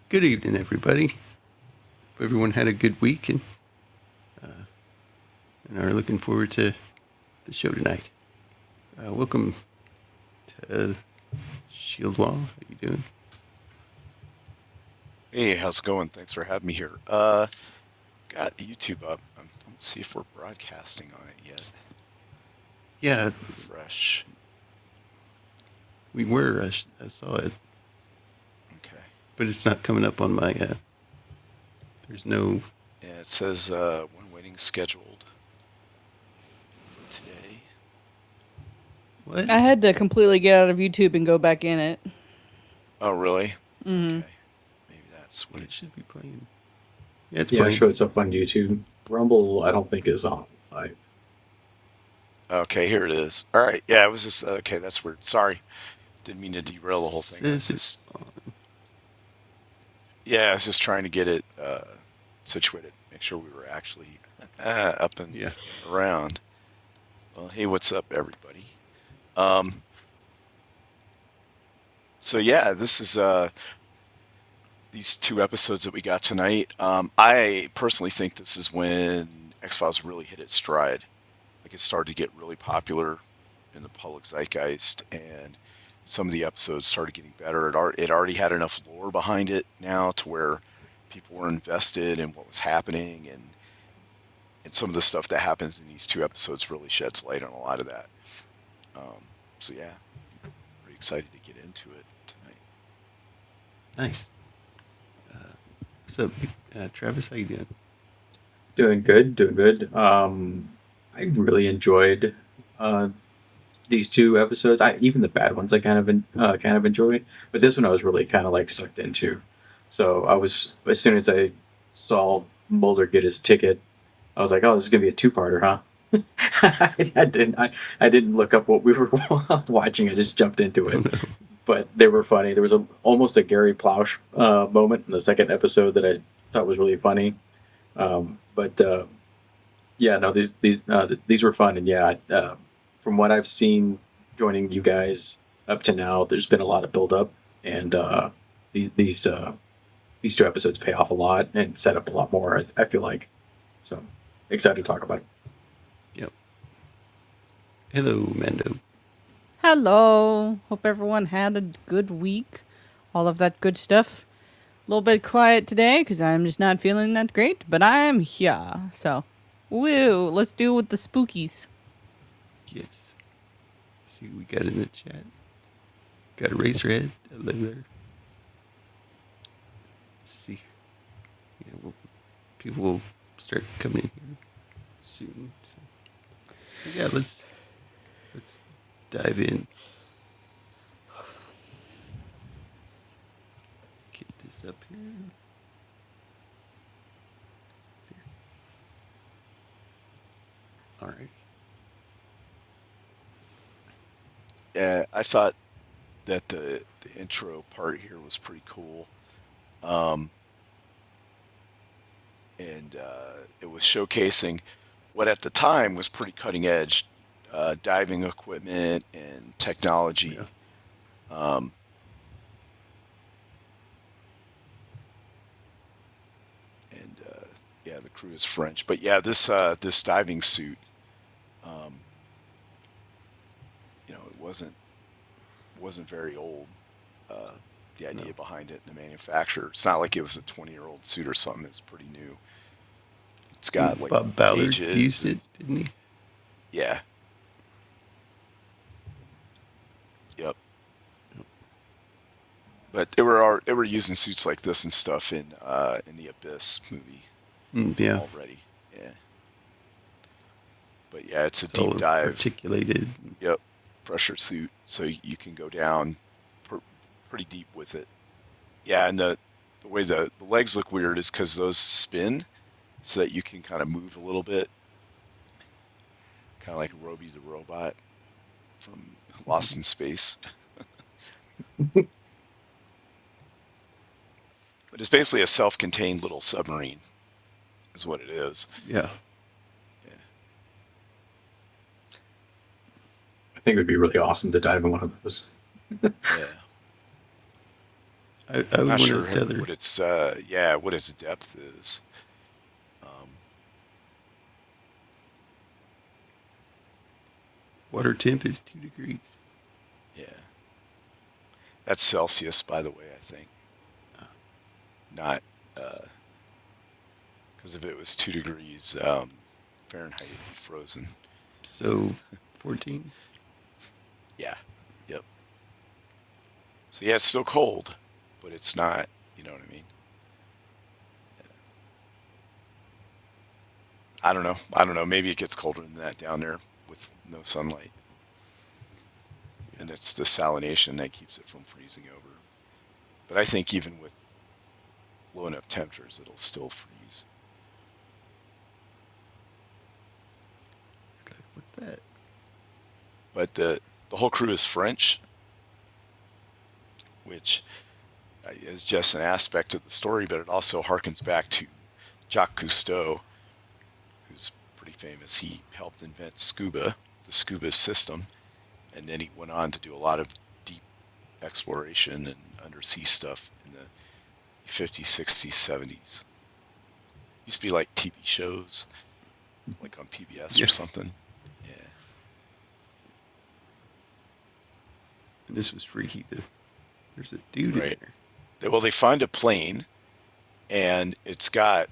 Good evening, everybody. Hope everyone had a good week and are looking forward to the show tonight. Welcome to Shieldwall. How you doing? Hey, how's it going? Thanks for having me here. Got YouTube up. Let's see if we're broadcasting on it yet. Yeah, Fresh. we were. I saw it, Okay. but it's not coming up on my. There's no. Yeah, it says when waiting scheduled for today. What? I had to completely get out of YouTube and go back in it. Oh, really? Mm-hmm. Okay. Maybe that's what It it. should be playing. Yeah, it's Yeah, playing. sure, it's up on YouTube. Rumble, I don't think is on live. Okay, here it is. All right. Yeah, it was just okay. That's weird. Sorry, didn't mean to derail the whole thing. Says it's on. Yeah, I was just trying to get it situated, make sure we were actually up and Yeah. around. Well, hey, what's up, everybody? Um, so yeah, this is these two episodes that we got tonight. I personally think this is when X-Files really hit its stride. Like it started to get really popular in the public zeitgeist, and some of the episodes started getting better. It already had enough lore behind it now to where people were invested in what was happening, and some of the stuff that happens in these two episodes really sheds light on a lot of that. Um, so yeah, pretty excited to get into it tonight. Nice. What's up, Travis? How you doing? Doing good, doing good. I really enjoyed these two episodes. Even the bad ones I kind of enjoyed, but this one I was really kind of like sucked into. So I was, as soon as I saw Mulder get his ticket, I was like, oh, this is gonna be a two-parter, huh? I didn't look up what we were watching. I just jumped into Oh it. no. But they were funny. There was almost a Gary Plausch moment in the second episode that I thought was really funny. But yeah, no, these were fun, and yeah, from what I've seen joining you guys up to now, there's been a lot of build up, and these these two episodes pay off a lot and set up a lot more. I feel like, so excited to talk about it. Yep. Hello, Mando. Hello. Hope everyone had a good week. All of that good stuff. A little bit quiet today because I'm just not feeling that great, but I'm here. So, woo, let's do it with the spookies. Yes. See what we got in the chat. Got a Eraserhead. Hello there. Let's see. Yeah, people will start coming in here soon. So yeah, let's dive in. Get this up here. All right. Yeah, I thought that the intro part here was pretty cool. Um, and it was showcasing what at the time was pretty cutting edge diving equipment and technology. Yeah. Um, and yeah, the crew is French, but yeah, this diving suit, um, it wasn't very old. Uh, the idea No. behind it and the manufacturer. It's not like it was a 20-year-old suit or something. It's pretty new. It's got like Bob Ballard gauges used it, didn't he? yeah. Yep. But they were using suits like this and stuff in the Abyss movie Yeah. already. Yeah. But yeah, it's a It's all deep dive. articulated. Yep. Pressure suit, so you can go down pretty deep with it. Yeah, and the way the legs look weird is because those spin, so that you can kind of move a little bit, kind of like Roby the robot from Lost in Space. But it's basically a self-contained little submarine, is what it is. Yeah. Yeah. I think it would be really awesome to dive in one of those. Yeah. I I'm would not want sure to tether. what its what its depth is. Water temp is 2 degrees. Yeah, that's Celsius, by the way. I think not because if it was 2 degrees Fahrenheit, it'd be frozen. So 14. Yeah. Yep. So yeah, it's still cold, but it's not. You know what I mean? I don't know. I don't know. Maybe it gets colder than that down there with no sunlight. And it's the salination that keeps it from freezing over. But I think even with low enough temperatures, it'll still freeze. It's like, what's that? But the whole crew is French, which is just an aspect of the story, but it also harkens back to Jacques Cousteau, who's pretty famous. He helped invent the scuba system, and then he went on to do a lot of deep exploration and undersea stuff in the 50s, 60s, 70s. Used to be like TV shows, like on PBS or something. Yeah. And this was freaky. There's a dude Right. in there. Well, they find a plane, and it's like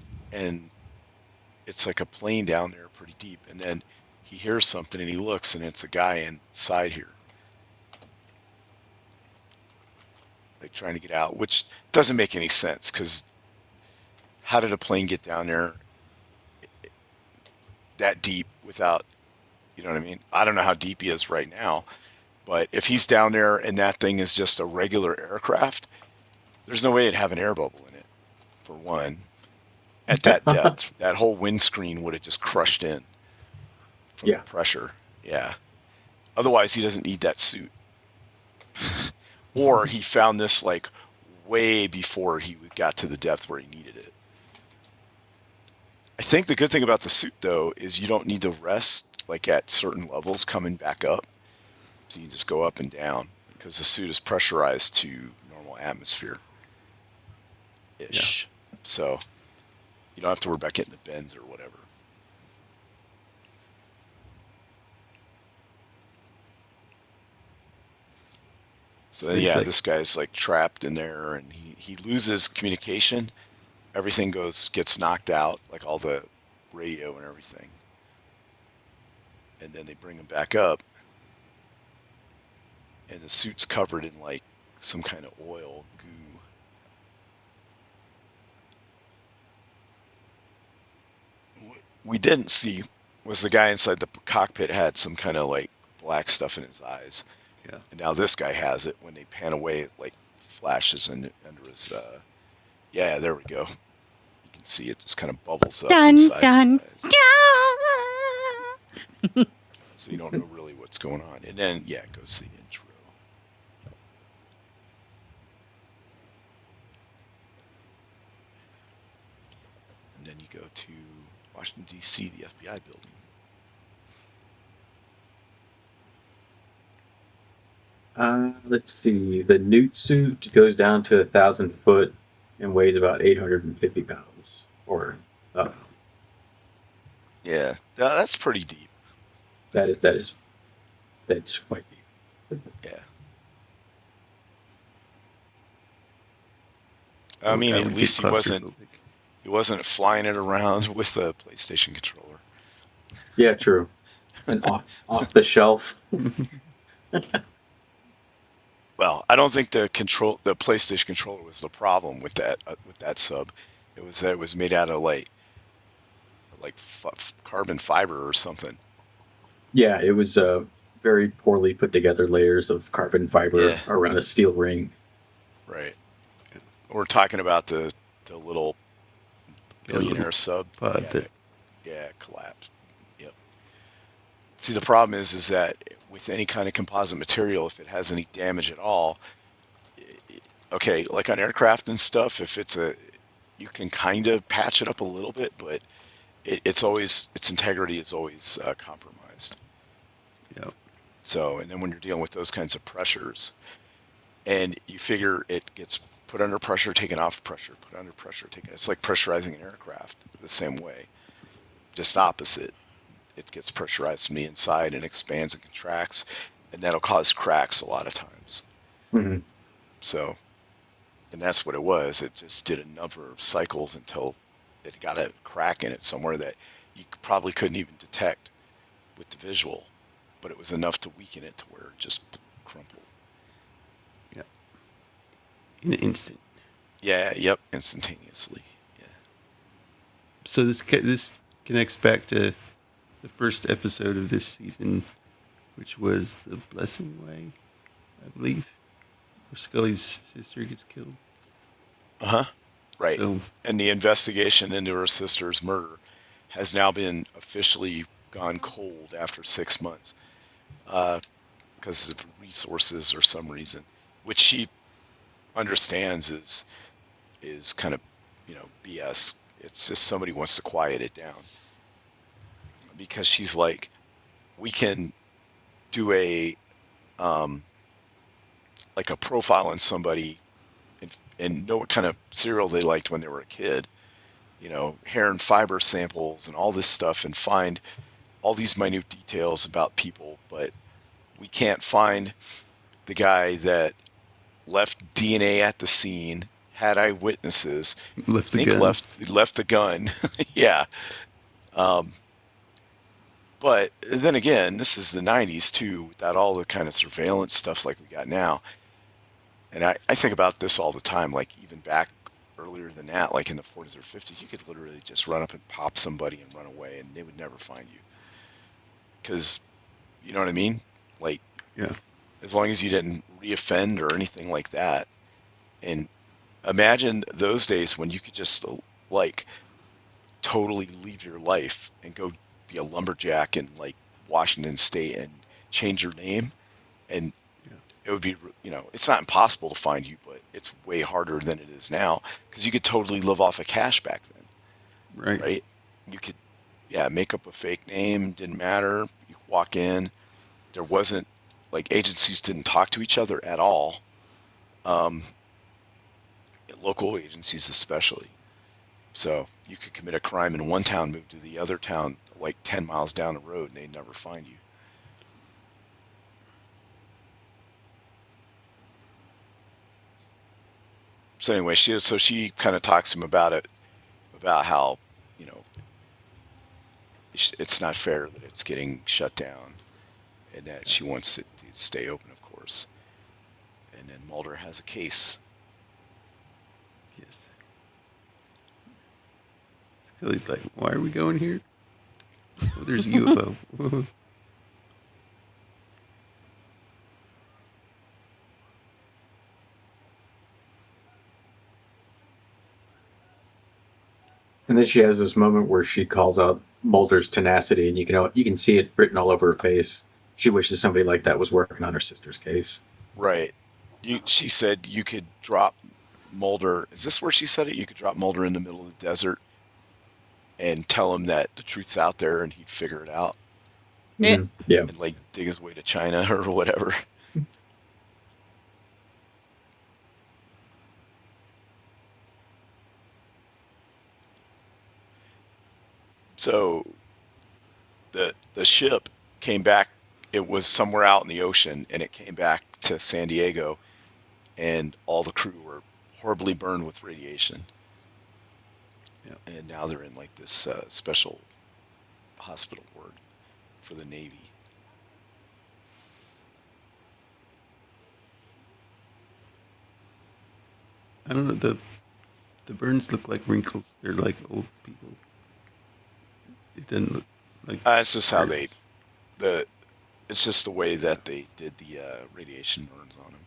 a plane down there pretty deep, and then he hears something and he looks, and it's a guy inside here, like trying to get out, which doesn't make any sense because how did a plane get down there that deep without, you know what I mean? I don't know how deep he is right now, but if he's down there and that thing is just a regular aircraft, there's no way it'd have an air bubble in it, for one. At that depth, that whole windscreen would have just crushed in from the pressure. Yeah. Otherwise, he doesn't need that suit. Or he found this like way before he got to the depth where he needed it. I think the good thing about the suit, though, is you don't need to rest like at certain levels coming back up. So you can just go up and down because the suit is pressurized to normal atmosphere-ish. Yeah. So you don't have to worry about getting the bends or whatever. So then, yeah, this guy's like trapped in there, and he loses communication. Everything gets knocked out, like all the radio and everything. And then they bring him back up, and the suit's covered in like some kind of oil goo. What we didn't see was the guy inside the cockpit had some kind of like black stuff in his eyes. Yeah. And now this guy has it. When they pan away, it like flashes under his. Yeah, there we go. You can see it just kind of bubbles up inside his eyes. So you don't know really what's going on. And then, yeah, it goes to the intro. And then you go to Washington, D.C., the FBI building. Let's see. The newt suit goes down to 1,000 foot and weighs about 850 pounds. Yeah, that's pretty deep. That's quite deep. Yeah. I mean, at least he wasn't flying it around with a PlayStation controller. Yeah, true. And off the shelf. Well, I don't think the PlayStation controller was the problem with that sub. It was that it was made out of like carbon fiber or something. Yeah, it was very poorly put together layers of carbon fiber around a steel ring. Right. We're talking about the little billionaire sub. Yeah, collapsed. Yep. See, the problem is that with any kind of composite material, if it has any damage at all, okay, like on aircraft and stuff, if you can kind of patch it up a little bit, but its integrity is always compromised. Yep. So, and then when you're dealing with those kinds of pressures, and you figure it gets put under pressure, taken off pressure, put under pressure, taken. It's like pressurizing an aircraft the same way, just opposite. It gets pressurized from the inside and expands and contracts, and that'll cause cracks a lot of times. Hmm. So, and that's what it was. It just did a number of cycles until it got a crack in it somewhere that you probably couldn't even detect with the visual, but it was enough to weaken it to where it just crumpled. Yeah. In an instant. Yeah, yep, instantaneously. Yeah. So this connects back to the first episode of this season, which was the Blessing Way, I believe, where Scully's sister gets killed. Uh-huh. Right. So And the investigation into her sister's murder has now been officially gone cold after 6 months because of resources or some reason, which she understands is kind of, BS. It's just somebody wants to quiet it down because she's like, we can do like a profile on somebody and know what kind of cereal they liked when they were a kid, hair and fiber samples and all this stuff, and find all these minute details about people, but we can't find the guy that left DNA at the scene, had eyewitnesses, left the think gun. left the gun. Yeah. But then again, this is the 90s too, without all the kind of surveillance stuff like we got now. And I think about this all the time, like even back earlier than that, like in the 40s or 50s, you could literally just run up and pop somebody and run away and they would never find you. Because, you know what I mean? Like, Yeah. as long as you didn't reoffend or anything like that. And imagine those days when you could just like totally leave your life and go be a lumberjack in like Washington State and change your name, and Yeah. it would be, it's not impossible to find you, but it's way harder than it is now because you could totally live off of cash back then, Right. right? You could, yeah, make up a fake name, didn't matter. You could walk in. There wasn't, like, agencies didn't talk to each other at all. Local agencies especially. So you could commit a crime in one town, move to the other town like 10 miles down the road, and they'd never find you. So anyway, she kind of talks to him about it, about how, you know, it's not fair that it's getting shut down, and that she wants it to stay open, of course. And then Mulder has a case. Yes. Scully's like, why are we going here? Oh, there's a UFO. Whoa. And then she has this moment where she calls out Mulder's tenacity, and you can see it written all over her face. She wishes somebody like that was working on her sister's case. Right. She said you could drop Mulder. Is this where she said it? You could drop Mulder in the middle of the desert and tell him that the truth's out there and he'd figure it out Yeah. Mhm. Yeah. and like dig his way to China or whatever. So the ship came back. It was somewhere out in the ocean, and it came back to San Diego, and all the crew were horribly burned with radiation. Yeah. And now they're in like this special hospital ward for the Navy. I don't know. The burns look like wrinkles. They're like old people. It doesn't look like. It's just how burns. it's just the way that they did the radiation burns on him.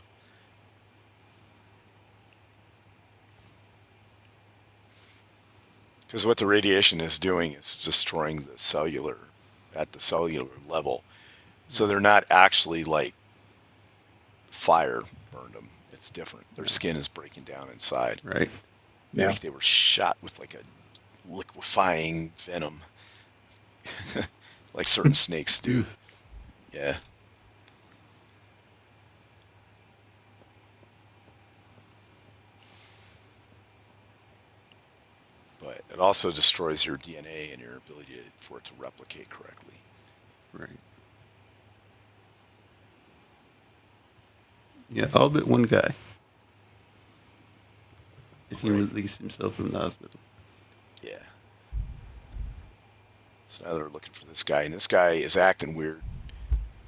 Because what the radiation is doing is destroying at the cellular level. So they're not actually like fire burned them. It's different. Their skin is breaking down inside. Right. Yeah. Like they were shot with like a liquefying venom. Like certain snakes do. Ew. Yeah. It also destroys your DNA and your ability for it to replicate correctly. Right. Yeah, all but one guy. And he released himself from the hospital. Yeah. So now they're looking for this guy, and this guy is acting weird.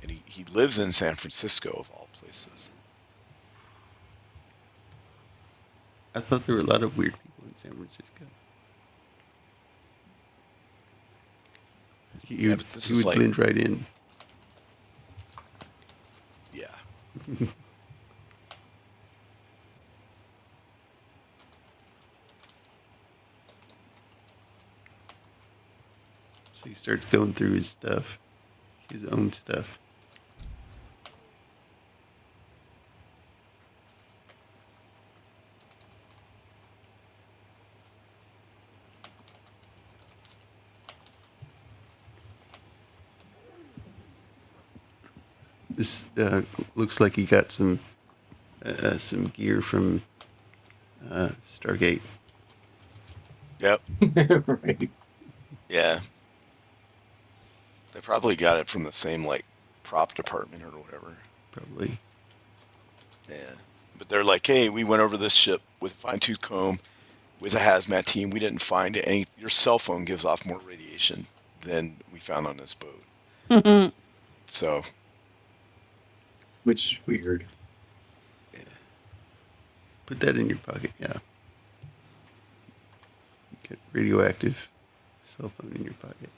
And he lives in San Francisco, of all places. I thought there were a lot of weird people in San Francisco. He Yeah, would, but this he is would like- blend right in. Yeah. So he starts going through his stuff, his own stuff. This looks like he got some gear from Stargate. Yep. Right. Yeah. They probably got it from the same, like, prop department or whatever. Probably. Yeah. But they're like, hey, we went over this ship with a fine-tooth comb, with a hazmat team. We didn't find any. Your cell phone gives off more radiation than we found on this boat. So, Which is weird. Put that in your pocket, yeah. Get radioactive cell phone in your pocket.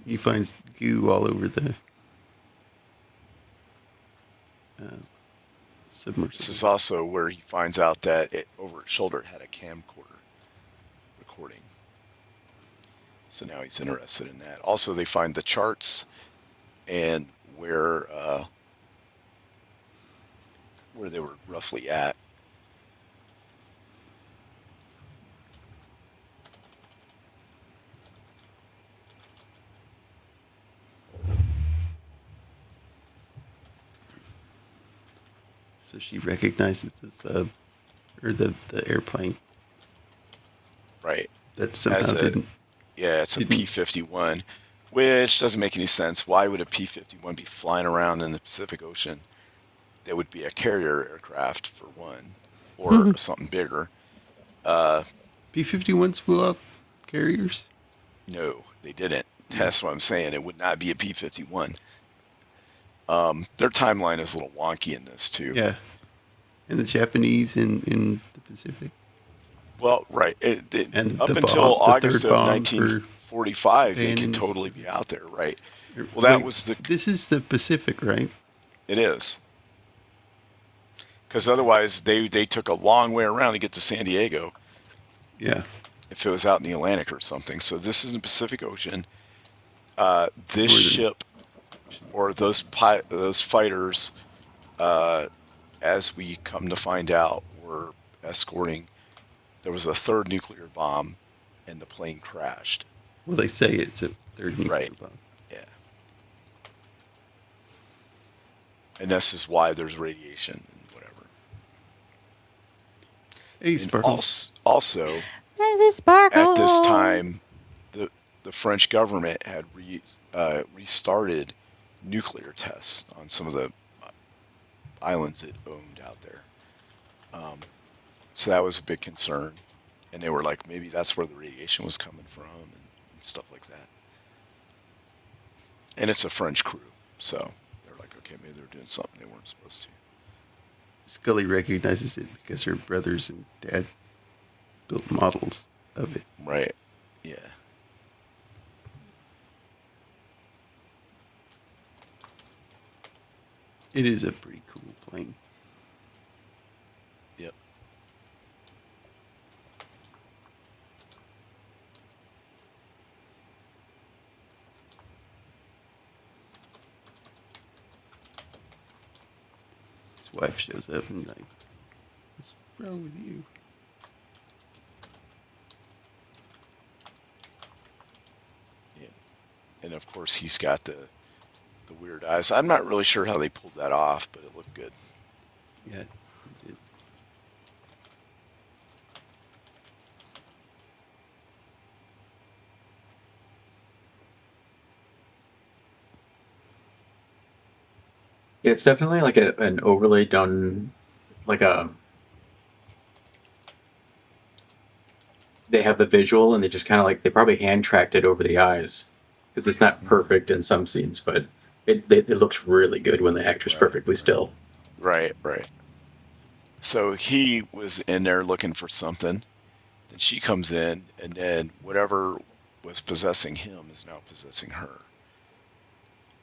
He finds goo all over the submersible. this is also where he finds out that it, over his shoulder it had a camcorder recording. So now he's interested in that. Also, they find the charts and where they were roughly at. So she recognizes the sub, or the airplane. Right. That somehow As a- didn't. Yeah, it's a Didn't- P-51, which doesn't make any sense. Why would a P-51 be flying around in the Pacific Ocean? That would be a carrier aircraft, for one, or something bigger. P-51s flew off carriers? No, they didn't. That's what I'm saying. It would not be a P-51. Their timeline is a little wonky in this, too. Yeah. And the Japanese in the Pacific. Well, right. And Up the until bomb- the August third of bomb 1945, they Bannon. could totally be out there, right? Well, that was the... This is the Pacific, right? It is. Because otherwise, they took a long way around to get to San Diego Yeah. if it was out in the Atlantic or something. So this is in the Pacific Ocean. This Or the- ship, or those fighters, as we come to find out, were escorting. There was a third nuclear bomb, and the plane crashed. Well, they say it's a third nuclear Right. bomb. Yeah. And this is why there's radiation and whatever. Hey, And Sparkles. also, There's a sparkle. at this time, the French government had restarted nuclear tests on some of the islands it owned out there. So that was a big concern. And they were like, maybe that's where the radiation was coming from and stuff like that. And it's a French crew. So they're like, okay, maybe they're doing something they weren't supposed to. Scully recognizes it because her brothers and dad built models of it. Right. Yeah. It is a pretty cool plane. Yep. His wife shows up and like, what's wrong with you? Yeah. And of course, he's got the weird eyes. I'm not really sure how they pulled that off, but it looked good. Yeah, he did. It's definitely like an overlay done, like a. They have the visual and they just kind of like they probably hand tracked it over the eyes because it's not perfect in some scenes, but it looks really good when the actor's Right, perfectly right, still. right, right. So he was in there looking for something. Then she comes in, and then whatever was possessing him is now possessing her.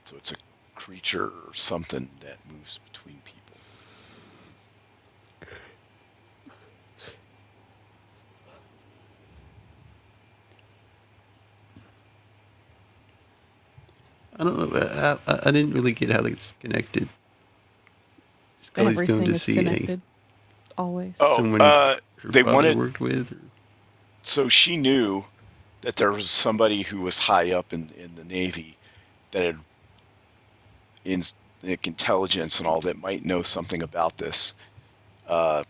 So it's a creature or something that moves between people. I don't know. I didn't really get how it's connected. Scully's going Everything to is see connected. Always. Oh, someone her they father wanted. worked with. Or, So she knew that there was somebody who was high up in the Navy that had in like, intelligence and all that might know something about uh,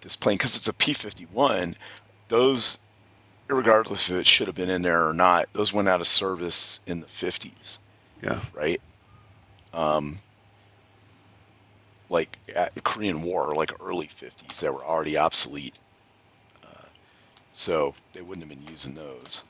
this plane because it's a P-51. Those, regardless if it should have been in there or not, those went out of service in the 50s, yeah, right? Like at the Korean War, like early 50s, they were already obsolete, so they wouldn't have been using those.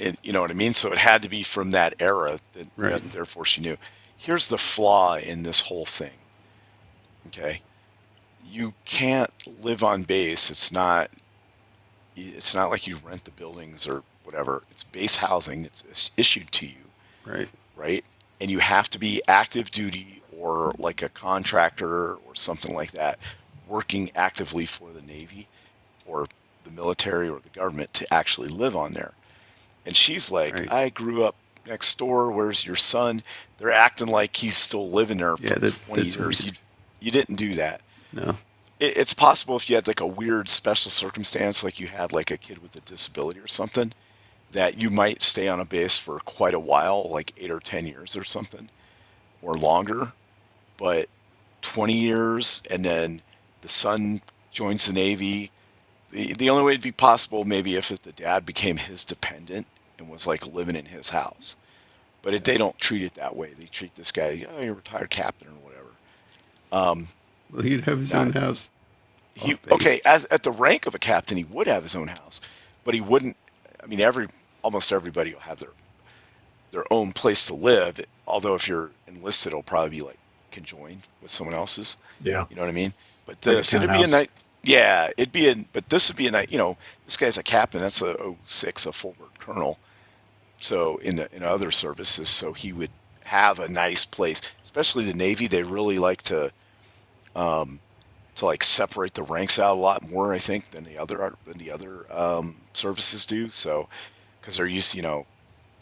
And you know what I mean? So it had to be from that era. right. Therefore, she knew. Here's the flaw in this whole thing. Okay, you can't live on base. It's not. It's not like you rent the buildings or whatever. It's base housing. It's issued to you, Right. right? And you have to be active duty or like a contractor or something like that, working actively for the Navy or the military or the government to actually live on there. And she's like, Right. I grew up next door. Where's your son? They're acting like he's still living there Yeah, for 20 that's years. weird. You didn't do that. No. It's possible if you had like a weird special circumstance, like you had like a kid with a disability or something, that you might stay on a base for quite a while, like 8 or 10 years or something, or longer. But 20 years and then the son joins the Navy. The only way it'd be possible maybe if the dad became his dependent and was like living in his house. But they don't treat it that way. They treat this guy, oh, you're a retired captain or whatever. Well, he'd have his own Not house he off base. okay as at the rank of a captain, he would have his own house, but he wouldn't. I mean, almost everybody will have their own place to live. Although if you're enlisted, it'll probably be like conjoined with someone else's. Yeah, You know what I mean? But like a it'd be a townhouse. night. Yeah, it'd be a. But this would be a night. You know, this guy's a captain. That's a '06, a full bird colonel. So in other services, so he would have a nice place. Especially the Navy, they really like to like separate the ranks out a lot more, I think, than the other services do. So because they're used to,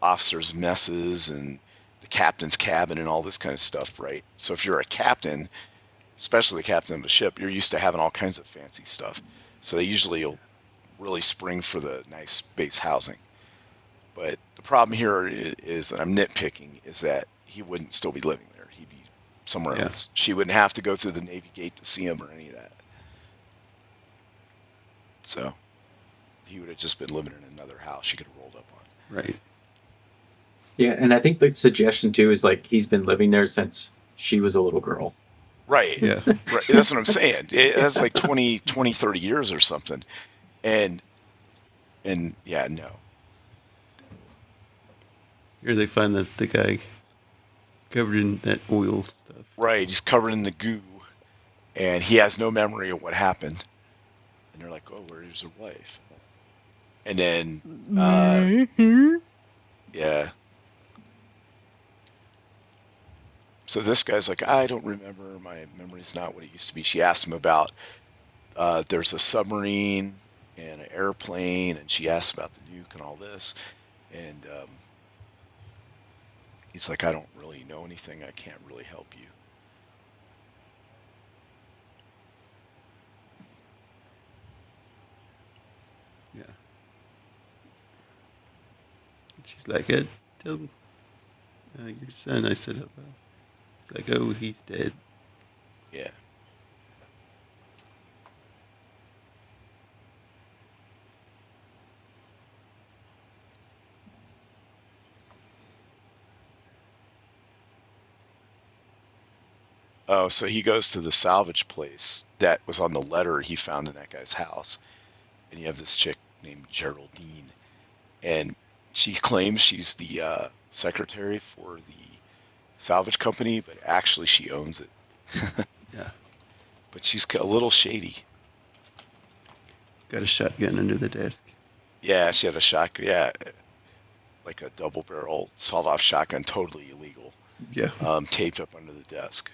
officers' messes and the captain's cabin and all this kind of stuff, right? So if you're a captain, especially the captain of a ship, you're used to having all kinds of fancy stuff. So they usually will really spring for the nice base housing. But the problem here is, and I'm nitpicking, is that he wouldn't still be living there. He'd be somewhere Yeah. else. She wouldn't have to go through the Navy gate to see him or any of that. So he would have just been living in another house she could have rolled up on. Right. Yeah, and I think the suggestion too is like he's been living there since she was a little girl. Right. Yeah. Right. That's what I'm saying. That's like 20, 30 years or something. And, yeah, no. Here they find the guy covered in that oil stuff. Right. He's covered in the goo and he has no memory of what happened. And they're like, oh, where's your wife? And then, yeah. So this guy's like, I don't remember. My memory's not what it used to be. She asked him about there's a submarine and an airplane, and she asked about the nuke and all this. And he's like, I don't really know anything. I can't really help you. Yeah. And she's like, tell your son I said hello. It's like, oh, he's dead. Yeah. Oh, so he goes to the salvage place that was on the letter he found in that guy's house. And you have this chick named Geraldine. And she claims she's the secretary for the salvage company, but actually she owns it. Yeah. But she's a little shady. Got a shotgun under the desk. Yeah, she had a shotgun. Yeah, like a double barrel sawed-off shotgun, totally illegal, Yeah. taped up under the desk.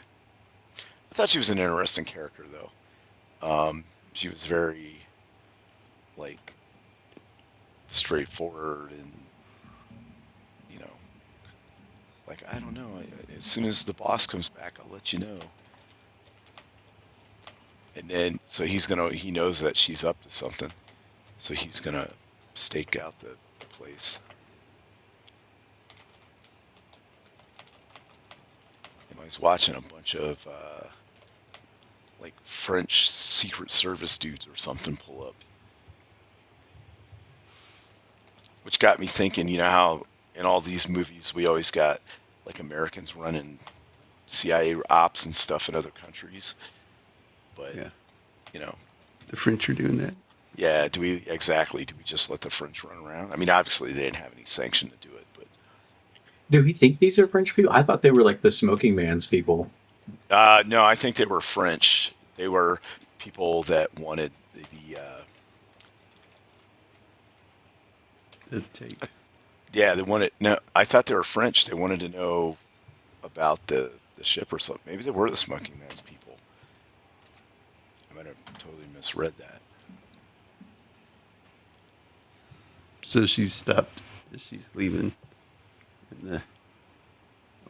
I thought she was an interesting character, though. She was very, like, straightforward and, you know, like, I don't know. As soon as the boss comes back, I'll let you know. And then, so he knows that she's up to something. So he's going to stake out the place. And I was watching a bunch of, like, French Secret Service dudes or something pull up. Which got me thinking, you know how in all these movies we always got, like, Americans running CIA ops and stuff in other countries. But, Yeah. you know, The French are doing that. yeah, do we just let the French run around? I mean, obviously they didn't have any sanction to do it, but Do we think these are French people? I thought they were like the Smoking Man's people. no, I think they were French. They were people that wanted The tape. yeah, they wanted, no, I thought they were French. They wanted to know about the ship or something. Maybe they were the Smoking Man's people. I might have totally misread that. So she's stopped as she's leaving. And the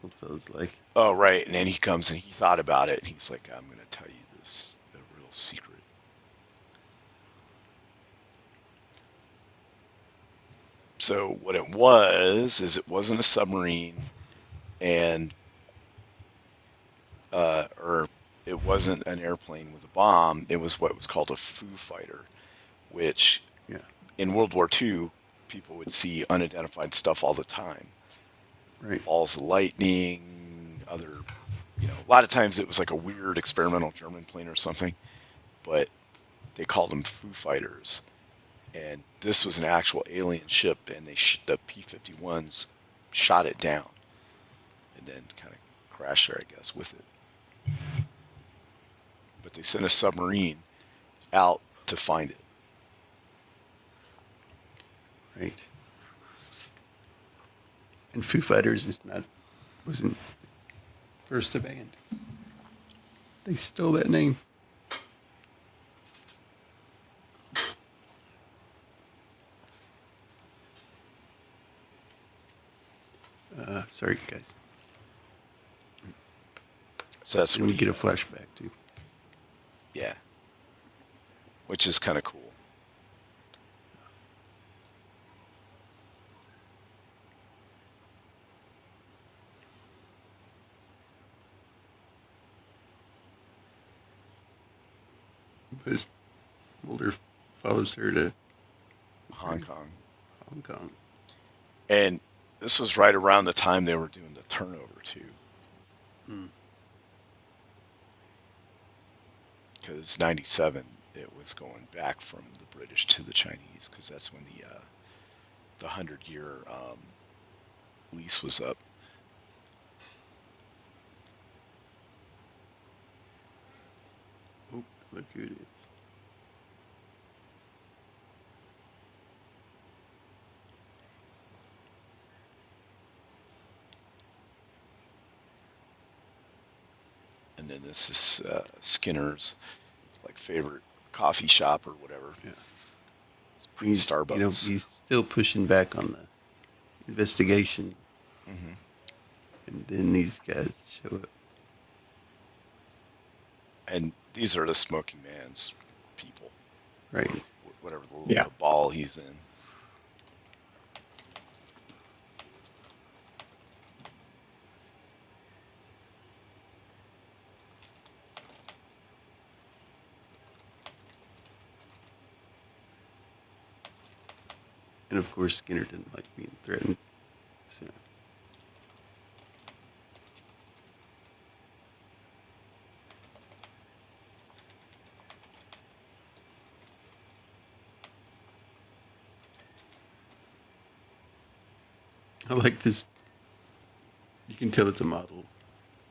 old fella's like, Oh, right. And then he comes and he thought about it and he's like, I'm going to tell you this, a real secret. So what it was is it wasn't a submarine and or it wasn't an airplane with a bomb. It was what was called a Foo Fighter, which yeah. in World War II, people would see unidentified stuff all the time. Right. Balls of lightning, other, a lot of times it was like a weird experimental German plane or something, but they called them Foo Fighters. And this was an actual alien ship, and the P-51s shot it down and then kind of crashed there, I guess, with it. But they sent a submarine out to find it. Right. And Foo Fighters wasn't first a band. They stole that name. Sorry, guys. So that's And what we get a flashback too. yeah, which is kind of cool. But Mulder follows her to Hong Kong. Hong Kong. And this was right around the time they were doing the turnover, too. Because 97, it was going back from the British to the Chinese, because that's when the 100-year lease was up. Oh, look who it is. And then this is Skinner's like favorite coffee shop or whatever. Yeah. It's pretty Starbucks. He's still pushing back on the investigation. Mm-hmm. And then these guys show up. And these are the Smoking Man's people. Right. Whatever the little cabal he's in. And of course, Skinner didn't like being threatened. So. I like this. You can tell it's a model,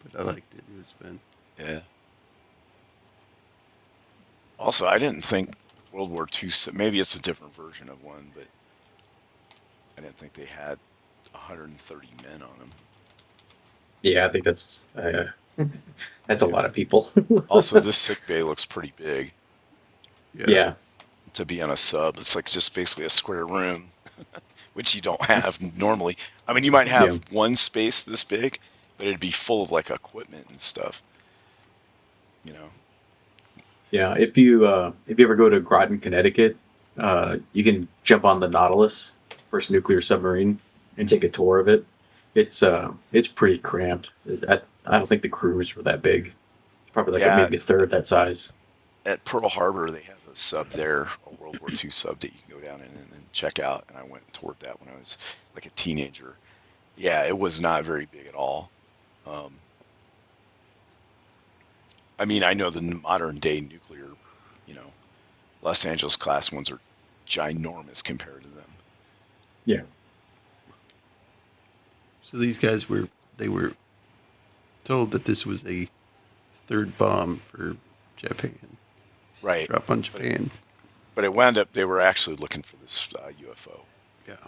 but I liked it. It was fun. Yeah. Also, I didn't think World War II, maybe it's a different version of one, but I didn't think they had 130 men on them. Yeah, I think that's a lot of people. Also, this sick bay looks pretty big Yeah. to be on a sub. It's like just basically a square room, which you don't have normally. I mean, you might have one space this big, but it'd be full of like equipment and stuff. You know. Yeah, if you ever go to Groton, Connecticut, you can jump on the Nautilus, first nuclear submarine, and take a tour of it. It's pretty cramped. I don't think the crews were that big. It's probably like maybe a third that size. At Pearl Harbor, they have a sub there, a World War II sub that you can go down in and check out. And I went and toured that when I was like a teenager. Yeah, it was not very big at all. I mean, I know the modern day nuclear, Los Angeles class ones are ginormous compared to them. Yeah. So these guys were told that this was a third bomb for Japan. Right. Drop on Japan. But it wound up, they were actually looking for this UFO. Yeah.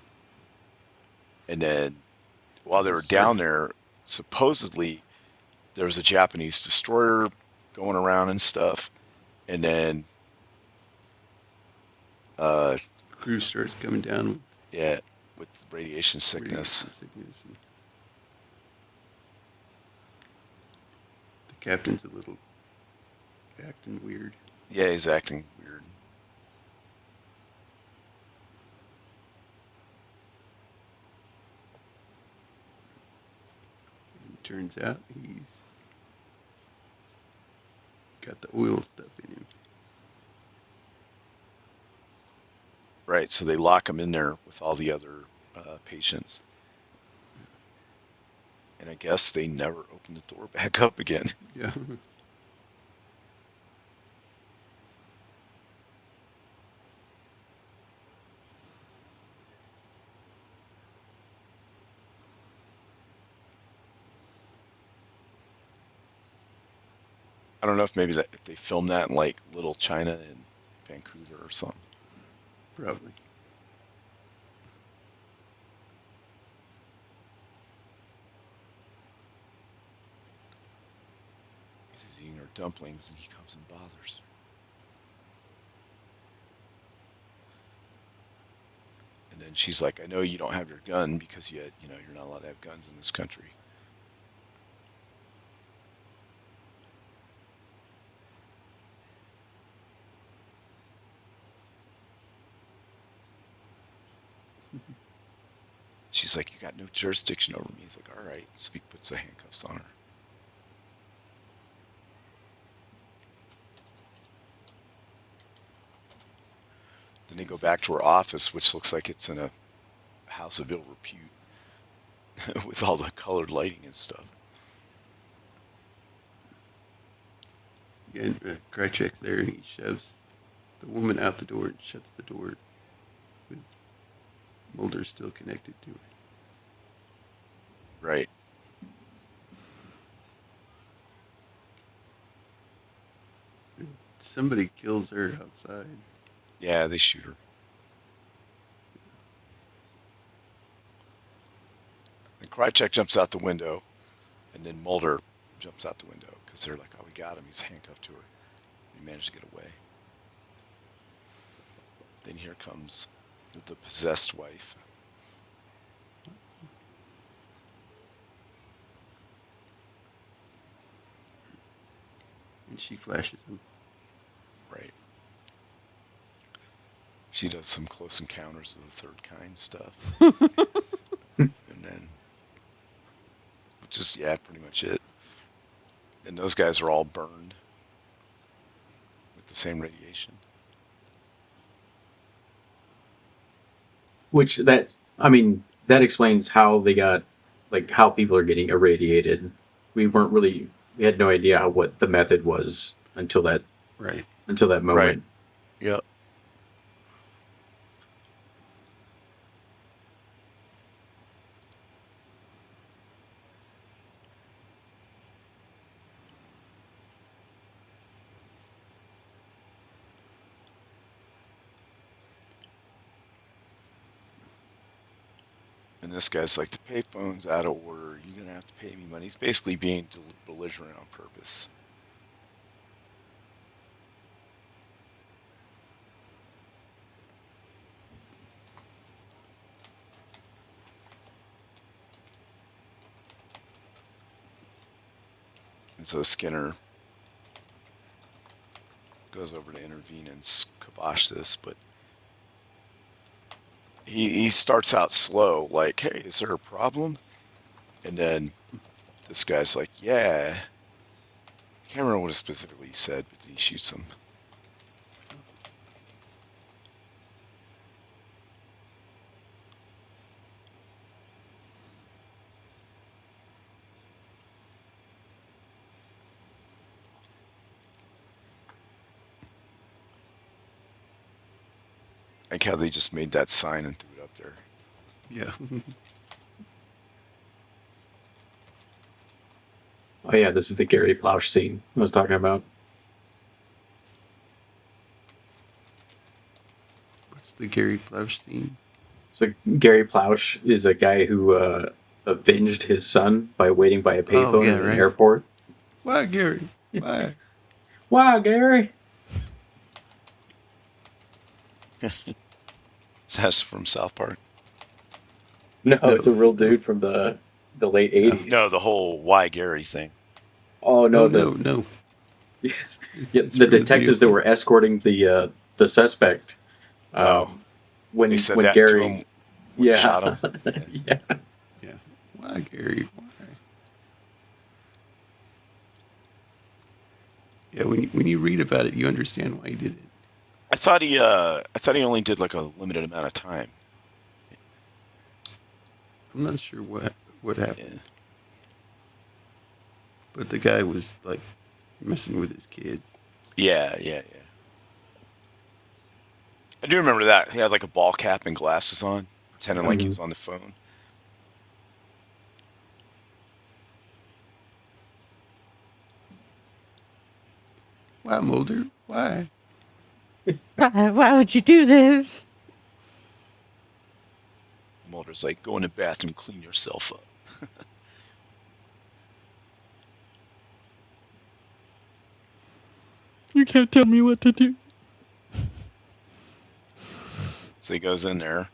And then while they were down there, supposedly there was a Japanese destroyer going around and stuff. And then crew starts coming down. Yeah, with radiation sickness. And the captain's a little acting weird. Yeah, he's acting weird. And turns out he's got the oil stuff in him. Right, so they lock him in there with all the other patients. And I guess they never opened the door back up again. Yeah. I don't know if maybe if they filmed that in like Little China in Vancouver or something. Probably. He's eating her dumplings and he comes and bothers. And then she's like, I know you don't have your gun because you're not allowed to have guns in this country. She's like, you got no jurisdiction over me. He's like, all right. So he puts the handcuffs on her. Then they go back to her office, which looks like it's in a house of ill repute with all the colored lighting and stuff. Again, Krychek's there and he shoves the woman out the door and shuts the door with Mulder still connected to her. Right. And somebody kills her outside. Yeah, they shoot her. And Krychek jumps out the window, and then Mulder jumps out the window because they're like, oh, we got him. He's handcuffed to her. He managed to get away. Then here comes the possessed wife. And she flashes him. Right. She does some close encounters of the third kind stuff. And then, which is, pretty much it. And those guys are all burned with the same radiation. That explains how they got, how people are getting irradiated. We had no idea what the method was until that moment. Right. Yep. And this guy's like, the payphone's out of order. You're going to have to pay me money. He's basically being belligerent on purpose. And so Skinner goes over to intervene and kibosh this, but he starts out slow, like, hey, is there a problem? And then this guy's like, yeah. I can't remember what it specifically he said, but he shoots him. Like how they just made that sign and threw it up there. Yeah. Oh yeah, this is the Gary Plausch scene I was talking about. What's the Gary Plausch scene? So Gary Plausch is a guy who avenged his son by waiting by a payphone yeah, at an right. airport. Why, Gary? Why? Wow, Gary! That's from South Park. No, it's a real dude from the late '80s. No, the whole why Gary thing. Oh no, no. Yeah, It's the from the detectives video that were escorting the suspect. When They said when that Gary, to him when he shot him. yeah, Yeah. Why, Gary? Why? Yeah, when you read about it, you understand why he did it. I thought he only did like a limited amount of time. I'm not sure what happened, Yeah. but the guy was like messing with his kid. Yeah. I do remember that. He had like a ball cap and glasses on, pretending like he was on the phone. Why, Mulder? Why? Why would you do this? Mulder's like, go in the bathroom, clean yourself up. You can't tell me what to do. So he goes in there,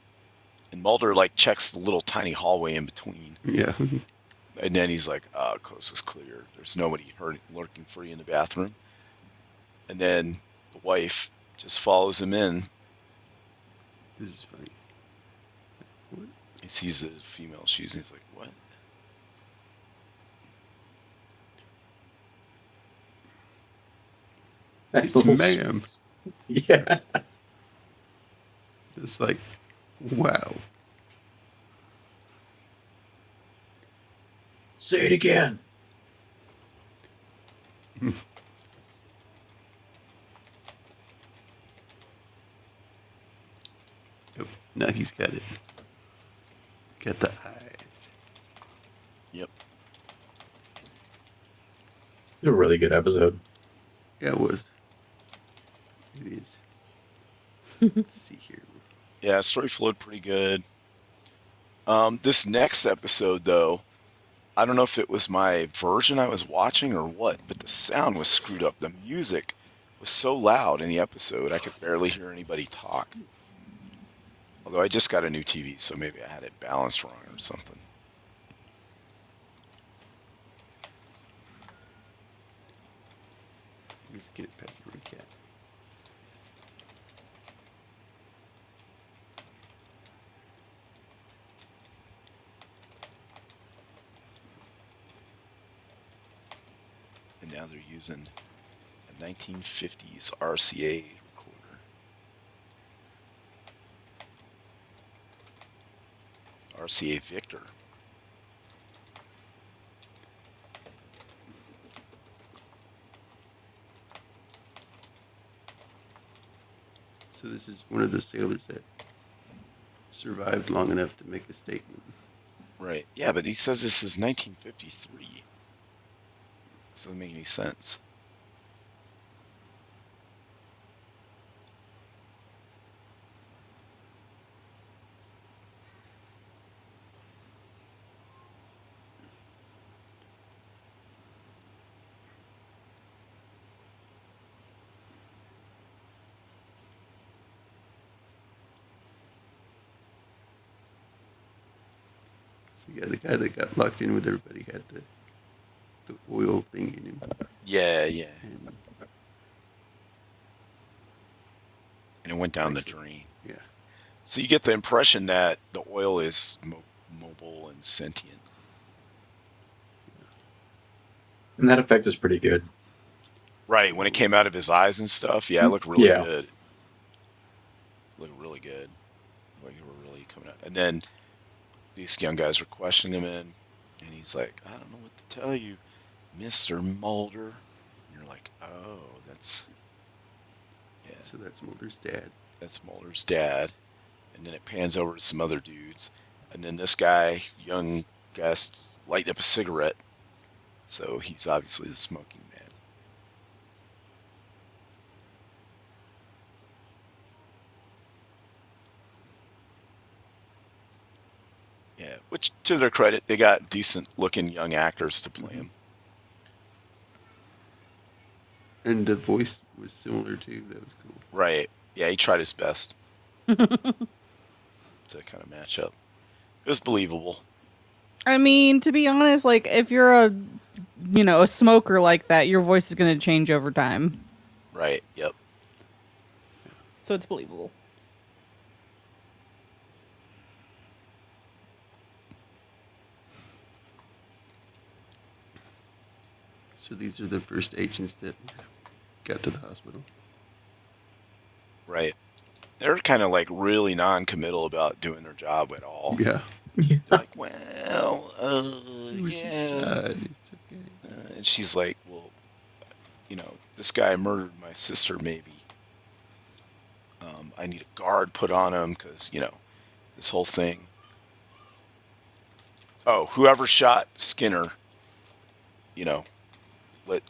and Mulder like checks the little tiny hallway in between, Yeah. and then he's like, coast is clear. There's nobody lurking for you in the bathroom. And then the wife just follows him in. This is funny. What? He sees the female shoes, and he's like, what? It's ma'am. Yeah. It's like, wow. Say it again. Yep. Now he's got it. Got the eyes. Yep. It's a really good episode. Yeah, it was. It is. Let's see here. Yeah, story flowed pretty good. This next episode, though, I don't know if it was my version I was watching or what, but the sound was screwed up. The music was so loud in the episode, I could barely hear anybody talk. Although I just got a new TV, so maybe I had it balanced wrong or something. Let's get it past the recap. And now they're using a 1950s RCA recorder. RCA Victor. So this is one of the sailors that survived long enough to make a statement. Right. Yeah, but he says this is 1953. This doesn't make any sense. Yeah, the guy that got locked in with everybody had the oil thing in him. Yeah. And And it went down the Like- drain. yeah. So you get the impression that the oil is mobile and sentient. And that effect is pretty good. Right, when it came out of his eyes and stuff, yeah, it looked really Yeah. good. Looked really good. Like you were really coming out. And then these young guys were questioning him, and he's like, I don't know what to tell you, Mr. Mulder. And you're like, oh, that's So that's Mulder's dad. that's Mulder's dad. And then it pans over to some other dudes. And then this guy, young guest, lighting up a cigarette. So he's obviously the smoking man. Yeah, which to their credit, they got decent looking young actors to play him. And the voice was similar too. That was cool. Right. Yeah, he tried his best to kind of match up. It was believable. I mean, to be honest, like if you're a smoker like that, your voice is going to change over time, Right. Yep. so it's believable. So these are the first agents that got to the hospital. Right. They're kind of like really non-committal about doing their job at all. Yeah. They're like, well, It was yeah. shot. It's okay. And she's like, well, this guy murdered my sister, maybe. I need a guard put on him because, this whole thing. Oh, whoever shot Skinner,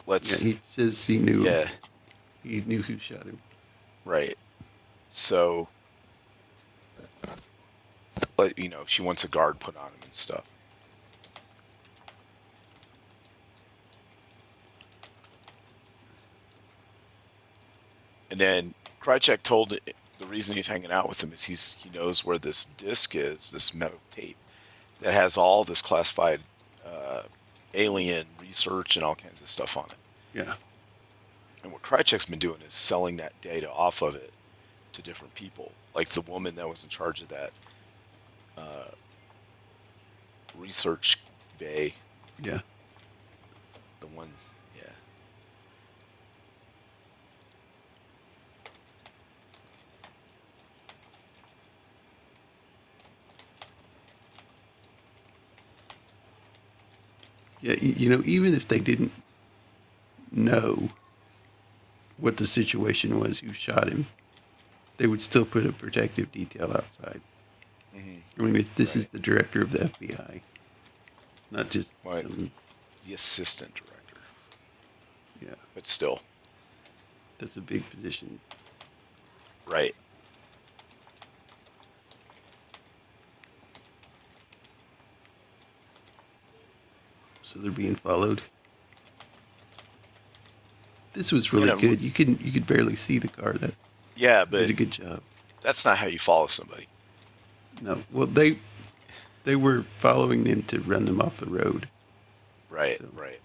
let's... Yeah, he says he knew. Yeah, He knew who shot him. right. So, but, she wants a guard put on him and stuff. And then Krychek told the reason he's hanging out with him is he knows where this disc is, this metal tape that has all this classified alien research and all kinds of stuff on it. Yeah. And what Krychek's been doing is selling that data off of it to different people, like the woman that was in charge of that research bay. Yeah. The one, yeah. Yeah, even if they didn't know what the situation was, who shot him, they would still put a protective detail outside. Mm-hmm. I mean, if this is Right. the director of the FBI, not just Right. some, The assistant director, yeah, but still, that's a big position. right. So they're being followed. This was really You know, good. You could barely see the car. That Yeah, did but a good job. that's not how you follow somebody. No, well they were following them to run them off the road. Right, So- right.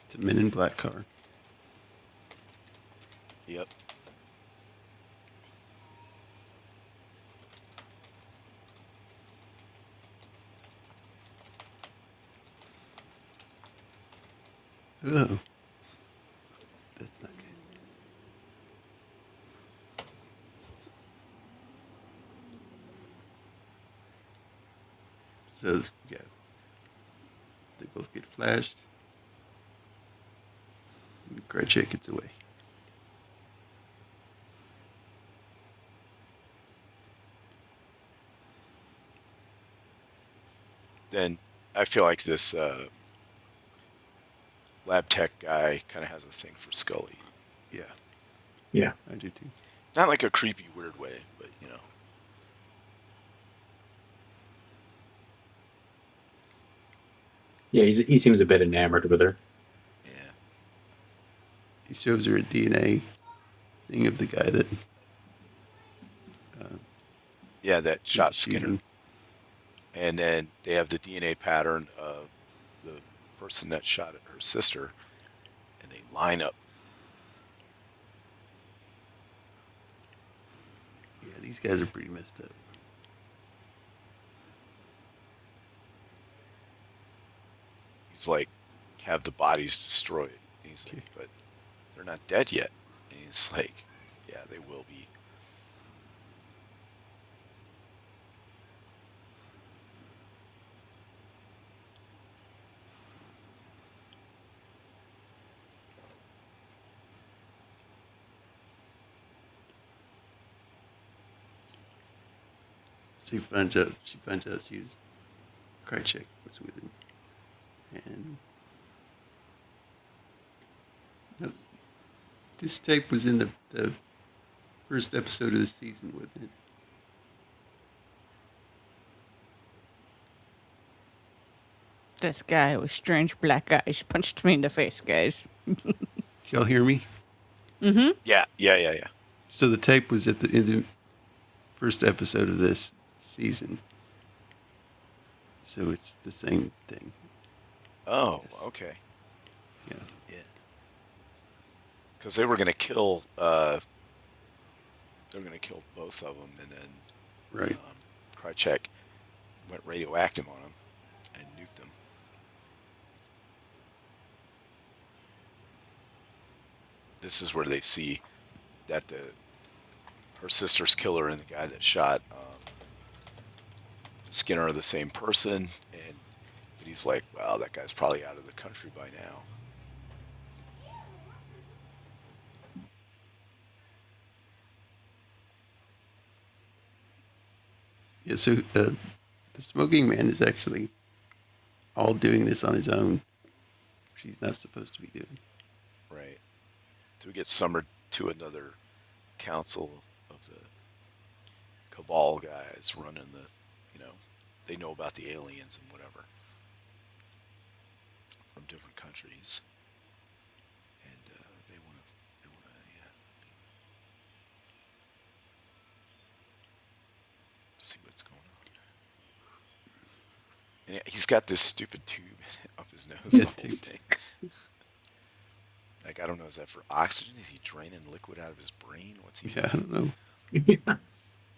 It's a Men in Black car. Yep. Oh, that's not good. So yeah, they both get flashed. And Krychek gets away. Then I feel like this lab tech guy kind of has a thing for Scully. Yeah, Yeah. I do too. Not like a creepy, weird way, but Yeah, he seems a bit enamored with her. Yeah. He shows her a DNA thing of the guy that uh, Yeah, that did the shot Skinner. shooting. And then they have the DNA pattern of the person that shot at her sister, and they line up. Yeah, these guys are pretty messed up. He's like, have the bodies destroyed. And he's like, but they're not dead yet. And he's like, yeah, they will be. She finds out she's Krychek was with him. And now, this tape was in the first episode of the season, wasn't it? This guy with strange black eyes punched me in the face, guys. Y'all hear me? Yeah. So the tape was in the first episode of this season. So it's the same thing. Oh, Yes. okay. Yeah. Yeah. Because they were going to kill, both of them, and then Right. Krychek went radioactive on them and nuked them. This is where they see that her sister's killer and the guy that shot Skinner are the same person, and he's like, well, that guy's probably out of the country by now. Yeah, so the smoking man is actually all doing this on his own, which he's not supposed to be doing. Right. So we get summoned to another council of the cabal guys running they know about the aliens and whatever from different countries, and they want to see what's going on. And he's got this stupid tube up his nose the whole Tube. thing. Like, I don't know, is that for oxygen? Is he draining liquid out of his brain? What's he Yeah, I doing? don't know.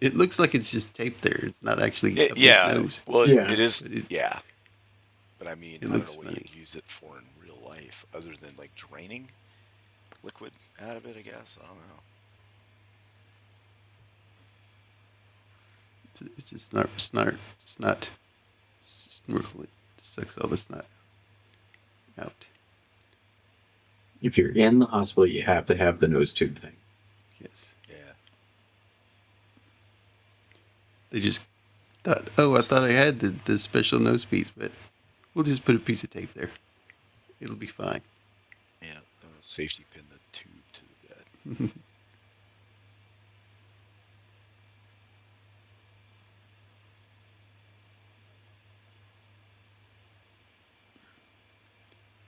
It looks like it's just taped there. It's not actually up Yeah, his nose. well, Yeah. it is. But it- Yeah, but I mean, It I don't looks know what funny. you'd use it for in real life, other than like draining liquid out of it. I guess I don't know. It's a snot snorkel. It sucks all the snot out. If you're in the hospital, you have to have the nose tube thing. Yes. Yeah, They just thought, I thought I had the special nose piece, but we'll just put a piece of tape there. It'll be fine. yeah. Safety pin the tube to the bed.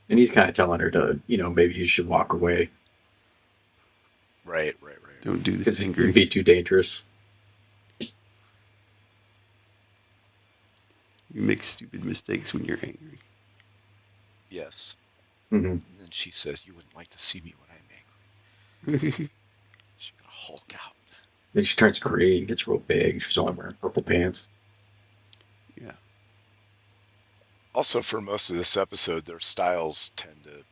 And he's kind of telling her to, maybe you should walk away Right. Don't do the because it finger. would be too dangerous. You make stupid mistakes when you're angry. Yes. Mm-hmm. And then she says, "You wouldn't like to see me when I'm angry." She's gonna Hulk out. Then she turns gray and gets real big. She's only wearing purple pants. Yeah. Also, for most of this episode, their styles tend to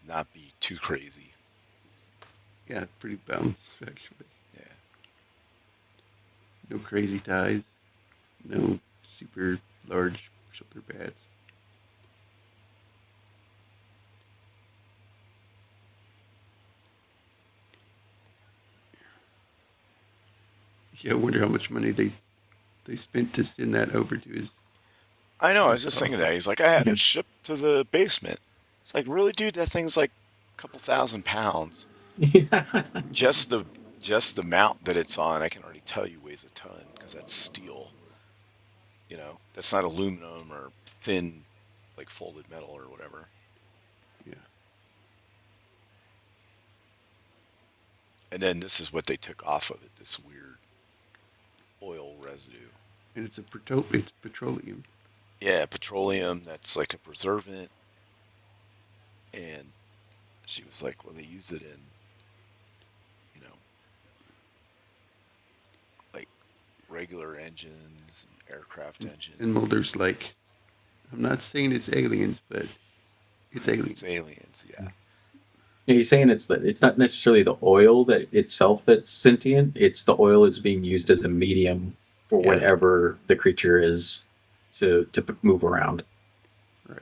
not be too crazy. Yeah, pretty balanced, actually. Yeah. No crazy ties. No super large shoulder pads. Yeah, I wonder how much money they spent to send that over to his. I know. I was just thinking that. He's like, I had it shipped to the basement. It's like, really, dude? That thing's like a couple £1,000. Just the mount that it's on, I can already tell you weighs a ton because that's steel. That's not aluminum or thin like folded metal or whatever. Yeah. And then this is what they took off of it, this weird oil residue. And it's it's petroleum. Yeah, petroleum that's like a preservative. And she was like, well, they use it in, you know, like regular engines and aircraft engines. And Mulder's like, I'm not saying it's aliens, but it's aliens. It's aliens, yeah. He's saying it's not necessarily the oil that itself that's sentient. It's the oil is being used as a medium for Yeah. whatever the creature is to move around. Right.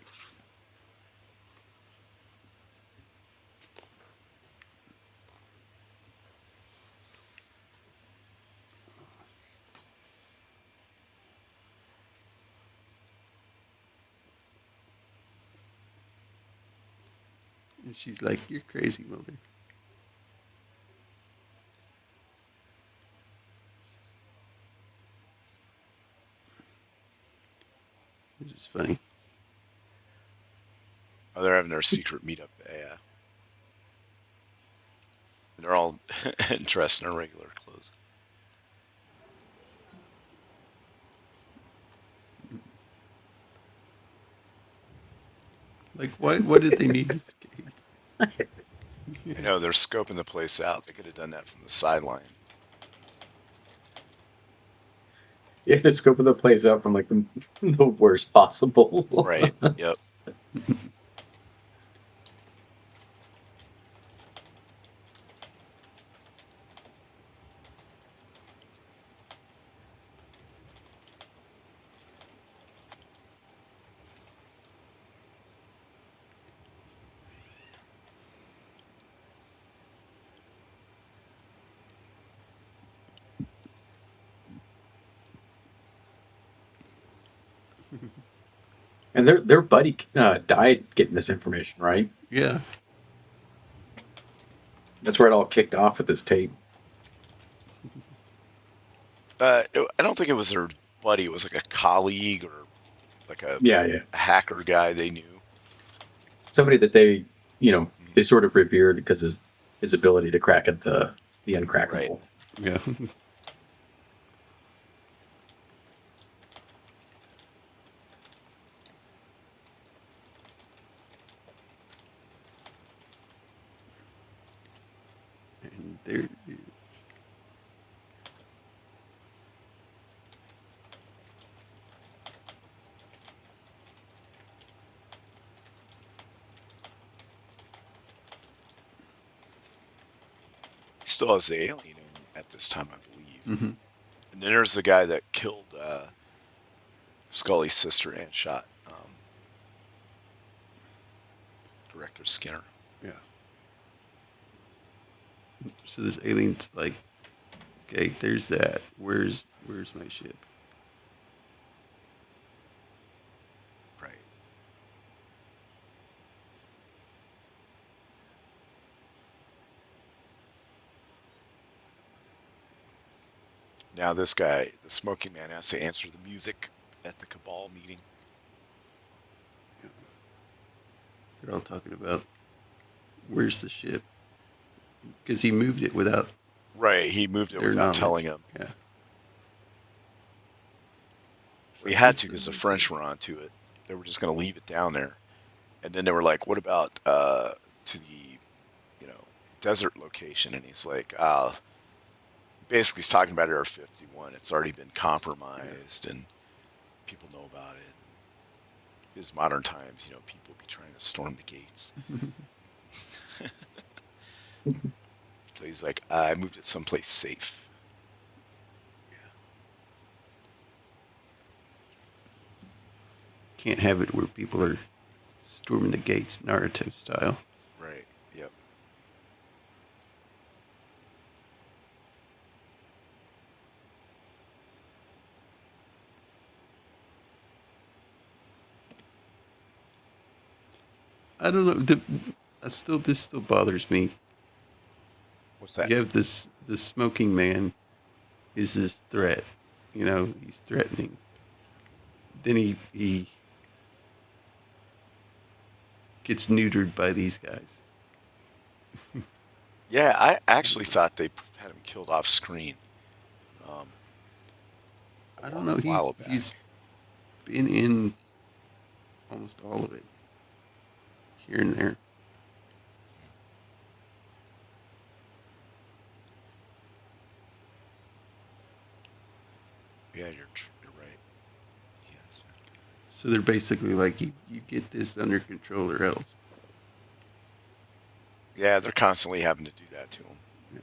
And she's like, you're crazy, Mulder. This is funny. Oh, they're having their secret meetup. Yeah. And they're all dressed in their regular clothes. Like, what did they need to skate? You know, they're scoping the place out. They could have done that from the sideline. You have to scope the place out from like the worst possible. Right. Yep. And their buddy died getting this information, right? Yeah. That's where it all kicked off with this tape. I don't think it was their buddy. It was like a colleague or like a Yeah. hacker guy they knew. Somebody that they sort of revered because of his ability to crack at the uncrackable. Right. Yeah. And there it is. Still has the alien in at this time, I believe. Mm-hmm. And then there's the guy that killed Scully's sister and shot Director Skinner. Yeah. So this alien's like, okay, there's that. Where's my ship? Right. Now this guy, the smoking man, has to answer the music at the Cabal meeting. They're all talking about where's the ship, because he moved it without. Right, he moved it their without knowledge. telling him. Yeah. We had to because the French were onto it. They were just going to leave it down there. And then they were like, what about to the, desert location? And he's like, basically he's talking about Area 51. It's already been compromised and people know about it. Because modern times, people be trying to storm the gates. So he's like, I moved it someplace safe. Can't have it where people are storming the gates, Naruto style. Right, yep. I don't know. This still bothers me. What's that? You have this smoking man is this threat. He's threatening. Then he gets neutered by these guys. Yeah, I actually thought they had him killed off screen. I don't know. A while back. He's been in almost all of it, here and there. Yeah, you're right. Yes. So they're basically like, you get this under control or else. Yeah, they're constantly having to do that to him. Yeah.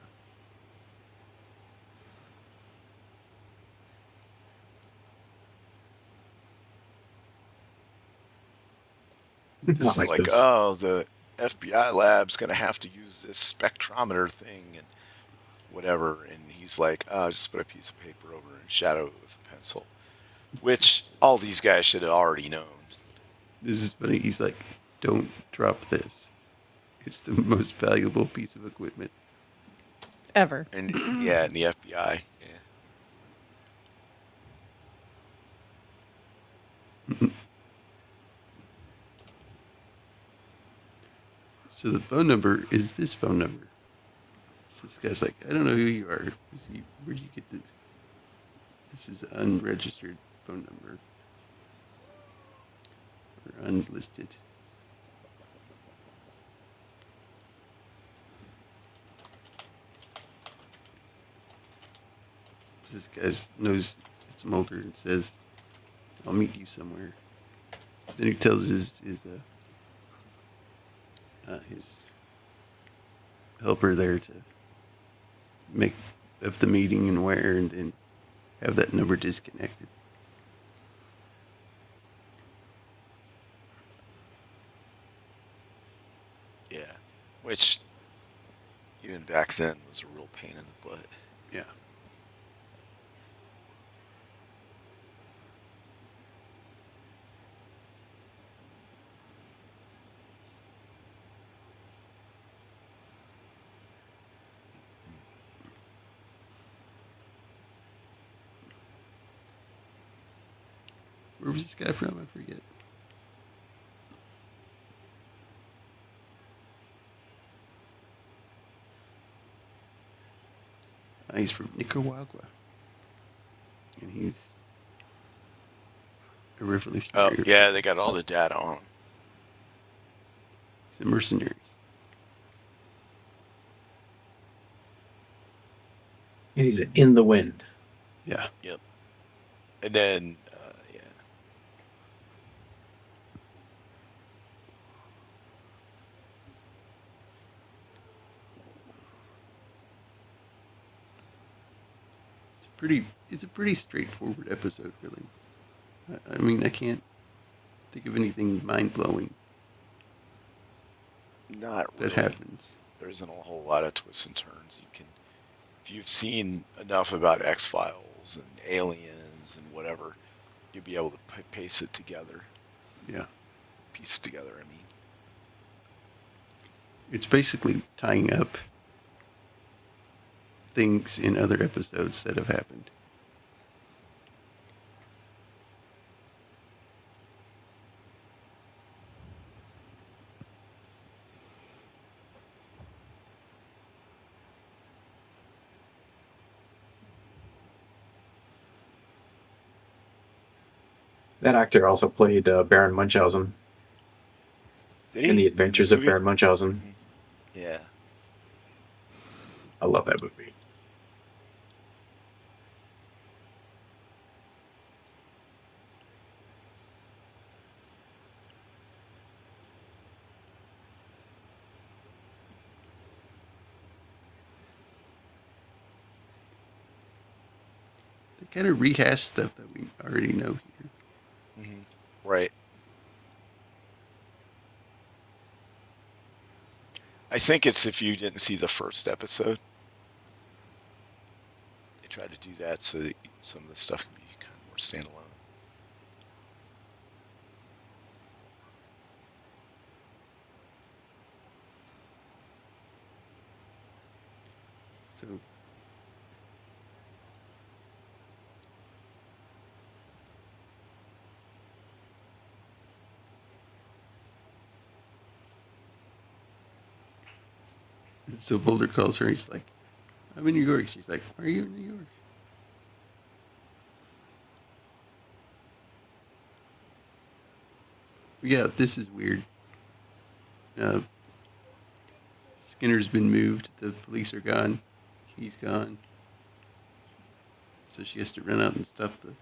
Not It's like like, this. oh, the FBI lab's going to have to use this spectrometer thing and whatever. And he's like, oh, just put a piece of paper over and shadow it with a pencil. Which all these guys should have already known. This is funny. He's like, don't drop this. It's the most valuable piece of equipment. Ever. And yeah, in the FBI. Yeah. So the phone number is this phone number. So this guy's like, I don't know who you are. Where do you get this? This is an unregistered phone number. Or unlisted. This guy knows it's Mulder and says, I'll meet you somewhere. Then he tells his helper there to make up the meeting and where, and then have that number disconnected. Yeah. Which, even back then, was a real pain in the butt. Yeah. Where was this guy from? I forget. He's from Nicaragua. And he's a revolutionary. Oh, yeah, they got all the data on him. He's a mercenary. And he's in the wind. Yeah. Yep. And then, yeah. It's a pretty straightforward episode, really. I mean, I can't think of anything mind-blowing Not that really. happens. There isn't a whole lot of twists and turns. If you've seen enough about X-Files and aliens and whatever, you'll be able to piece it together. Yeah. Piece it together, I mean. It's basically tying up things in other episodes that have happened. That actor also played Baron Munchausen Did he? in The Adventures of movie? Baron Munchausen. Yeah. I love that movie. They kind of rehash stuff that we already know here. Mm-hmm. Right. I think it's if you didn't see the first episode. They tried to do that so that some of the stuff can be kind of more standalone. So So Mulder calls her. He's like, "I'm in New York." She's like, "Are you in New York?" Yeah, this is weird. Uh, Skinner's been moved. The police are gone. He's gone. So she has to run out and stop the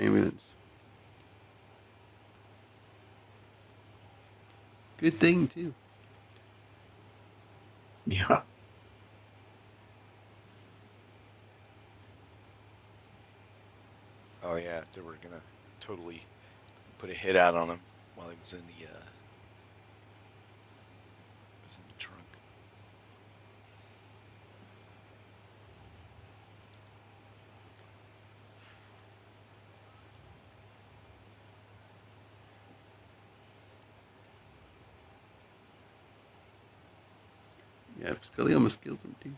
ambulance. Good thing too. Yeah. Oh yeah, they were gonna totally put a hit out on him while he was in the trunk. Yeah, Scully almost kills him too.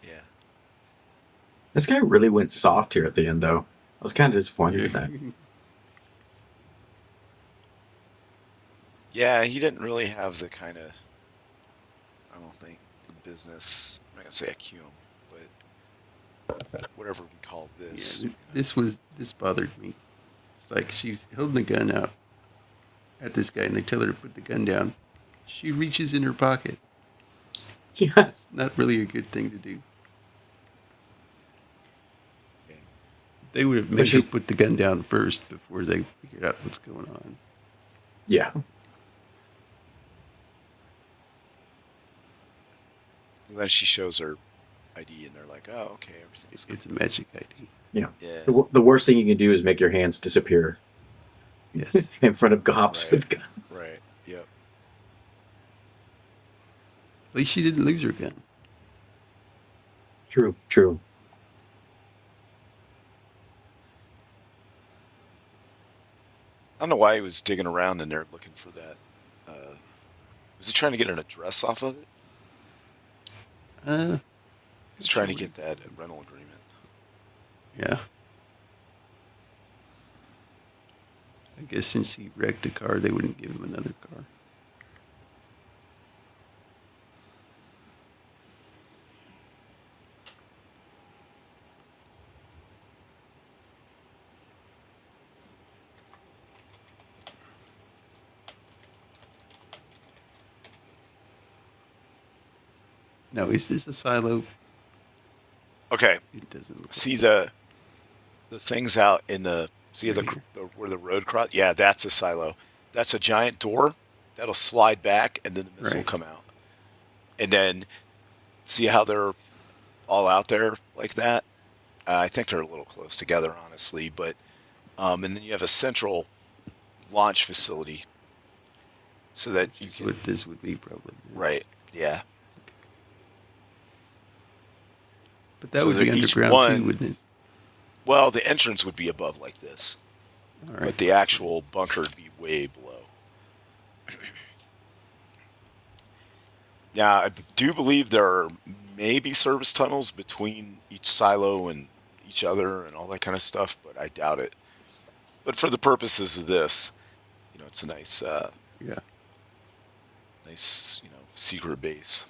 Yeah. This guy really went soft here at the end, though. I was kind of disappointed in that. Yeah, he didn't really have the kind of, I don't think, business, I'm not going to say acumen, but whatever we call this. Yeah, this bothered me. It's like she's holding the gun out at this guy, and they tell her to put the gun down. She reaches in her pocket. Yeah. That's not really a good thing to do. Yeah. They would have made her put the gun down first before they figured out what's going on. Yeah. And then she shows her ID, and they're like, "Oh, okay, everything's good." It's a magic ID. Yeah. Yeah. The worst thing you can do is make your hands disappear Yes. in front of cops Right. with guns. Right. Yep. At least she didn't lose her gun. True. True. I don't know why he was digging around in there looking for that. Was he trying to get an address off of it? He's trying to get that rental agreement. Yeah. I guess since he wrecked the car, they wouldn't give him another car. Now, is this a silo? Okay. It doesn't look See like the things out in the Right the here. where the road cross. Yeah, that's a silo. That's a giant door that'll slide back, and then the missile will Right. come out. And then see how they're all out there like that. I think they're a little close together, honestly. But and then you have a central launch facility, so that you Which is can. what this would be probably. Right. Yeah. But that So would be they're each underground one- too, wouldn't it? Well, the entrance would be above like this, All but right. the actual bunker would be way below. Now, I do believe there are maybe service tunnels between each silo and each other and all that kind of stuff, but I doubt it. But for the purposes of this, it's a nice, Yeah. secret base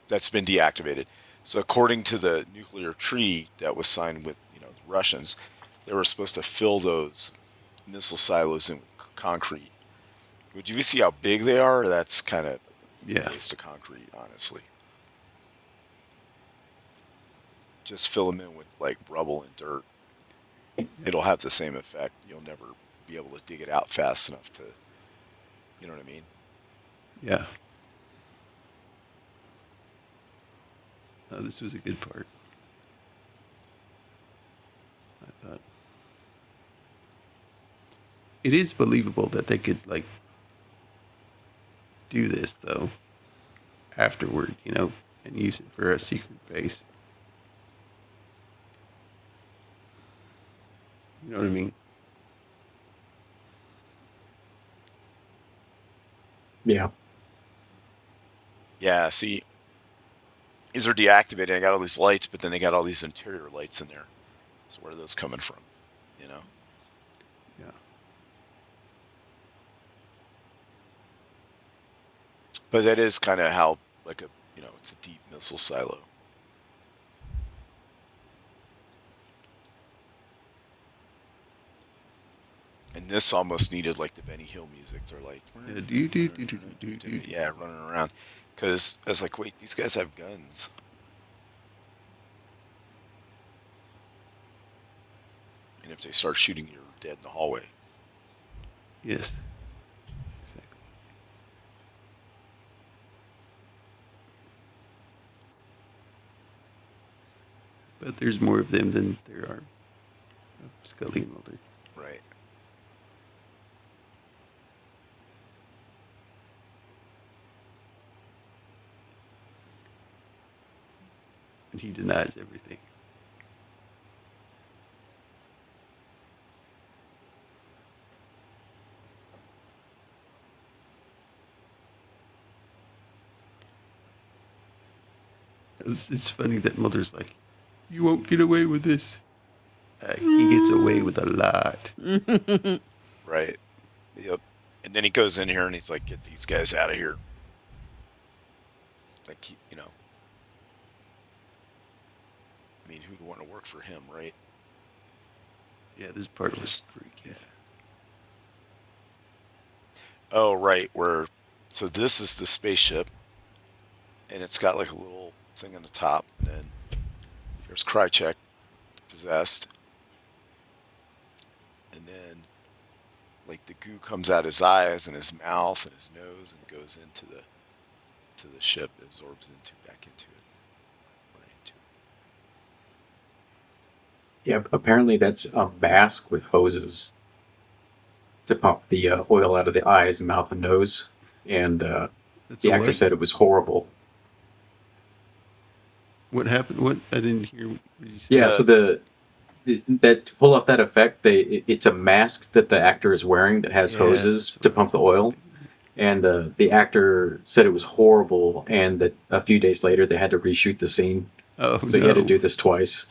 that's been deactivated. So according to the nuclear treaty that was signed with, the Russians, they were supposed to fill those missile silos in with concrete. Would you see how big they are? That's kind of Yeah. waste of concrete, honestly. Just fill them in with like rubble and dirt. It'll have the same effect. You'll never be able to dig it out fast enough to, you know what I mean? Yeah. This was a good part. I thought. It is believable that they could, do this, though, afterward, and use it for a secret base. You know what I mean? Yeah. Yeah, see, these are deactivated. I got all these lights, but then they got all these interior lights in there. So where are those coming from? Yeah. But that is kind of how, like it's a deep missile silo. And this almost needed like the Benny Hill music. They're like, yeah, running around. Because I was like, wait, these guys have guns. And if they start shooting, you're dead in the hallway. Yes. Exactly. But there's more of them than there are of Scully and Mulder. Right. And he denies everything. It's funny that Mulder's like, you won't get away with this. He gets away with a lot. Right. Yep. And then he goes in here and he's like, get these guys out of here. Like, I mean, who'd want to work for him, right? Yeah, this part was freaky. Yeah. Oh, right. So this is the spaceship, and it's got like a little thing on the top, and then there's Krychek, possessed, and then like the goo comes out his eyes and his mouth and his nose and goes into the ship, absorbs back into it, right into it. Yeah, apparently that's a mask with hoses to pump the oil out of the eyes, mouth, and nose. And That's the a actor what? said it was horrible. What happened? What? I didn't hear. What did you say? Yeah, so that to pull off that effect, it's a mask that the actor is wearing that has Yeah, hoses that's what to I pump the was oil. wondering. And the actor said it was horrible, and that a few days later they had to reshoot the scene, Oh, so he had to do this twice.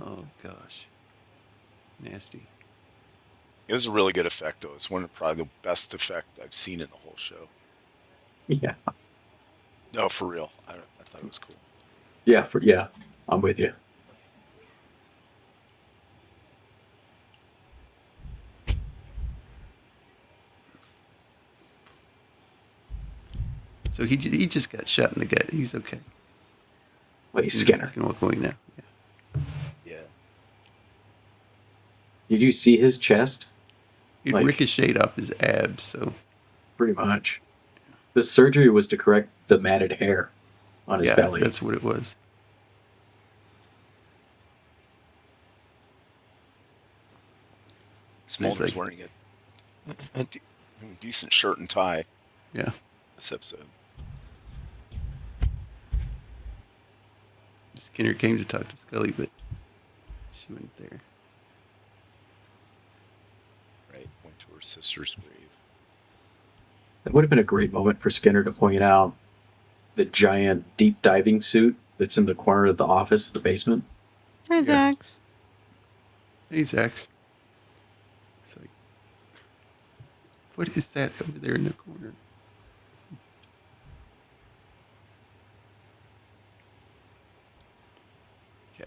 Oh, gosh. Nasty. It was a really good effect, though. It's probably the best effect I've seen in the whole show. Yeah, No, for real. I thought it was cool. yeah, I'm with you. So he just got shot in the gut. He's okay. But he's He Skinner. can walk away now. Yeah. Yeah. Did you see his chest? It Like- ricocheted off his abs, so Pretty much. The surgery was to correct the matted hair on his yeah, belly. that's what it was. Mulder's like- wearing a decent shirt and tie Yeah. this episode. Skinner came to talk to Scully, but she went there. Right. Went to her sister's grave. That would have been a great moment for Skinner to point out the giant deep diving suit that's in the corner of the office, the basement. Hey, Zax. Hey, Zax. It's like, what is that over there in the corner?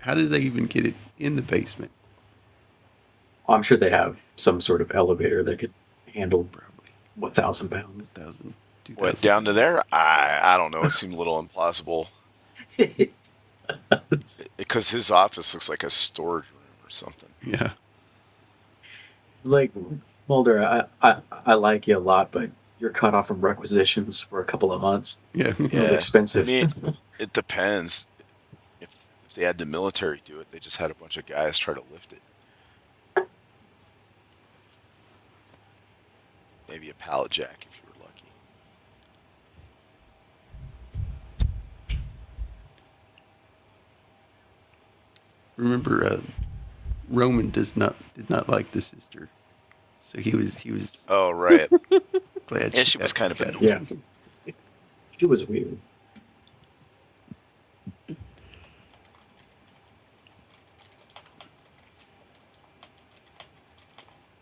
How did they even get it in the basement? I'm sure they have some sort of elevator that could handle Probably 1,000 pounds. 1,000, 2,000. What, down to there? I don't know. It seemed a little implausible. Because his office looks like a storage room or something. Yeah. Like, Mulder, I like you a lot, but you're cut off from requisitions for a couple of months. Yeah. It was Yeah. expensive. I mean, it depends. If they had the military do it, they just had a bunch of guys try to lift it. Maybe a pallet jack if you were lucky. Remember, Roman did not like the sister, so he was Oh, right. glad. Yeah, she was got- kind of got- annoying. Yeah. She was weird.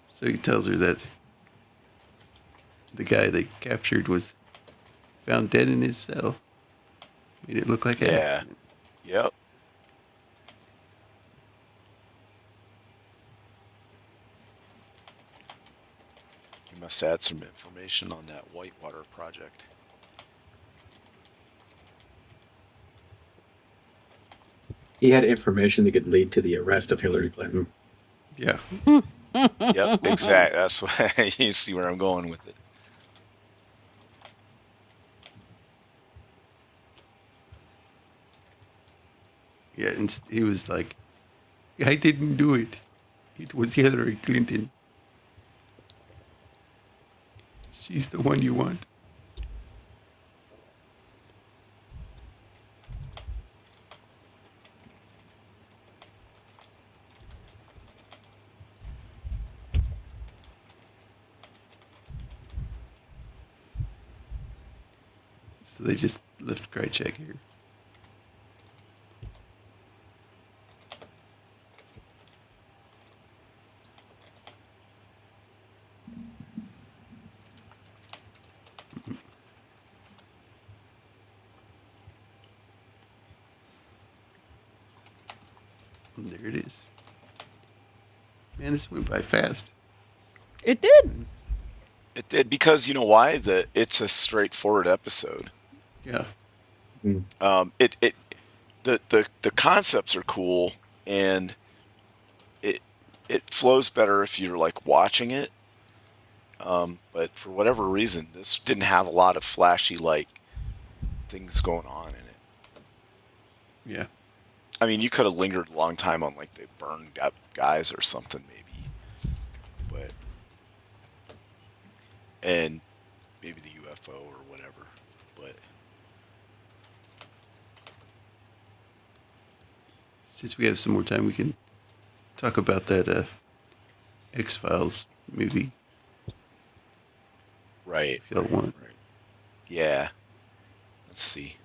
So he tells her that the guy they captured was found dead in his cell. Made it look like an Yeah. accident. Yep. You must add some information on that Whitewater project. He had information that could lead to the arrest of Hillary Clinton. Yeah. Yep, exactly. That's why you see where I'm going with it. Yeah, and he was like, I didn't do it. It was Hillary Clinton. She's the one you want. So they just left Krychek here. And there it is. Man, this went by fast. It did. It did because you know why? It's a straightforward episode. Yeah. The concepts are cool, and it flows better if you're like watching it. But for whatever reason, this didn't have a lot of flashy like things going on in it. Yeah. I mean, you could have lingered a long time on like they burned up guys or something maybe, but and maybe the UFO or whatever. But Since we have some more time, we can talk about that X-Files movie. right, If y'all want. right, yeah. Let's see.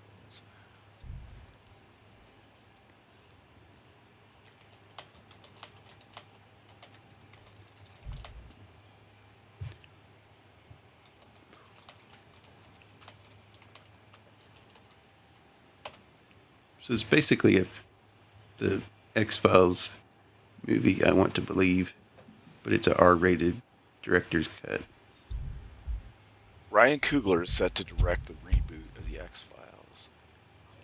So it's basically the X-Files movie, I want to believe, but it's a R-rated director's cut. Ryan Coogler is set to direct the reboot of the X-Files.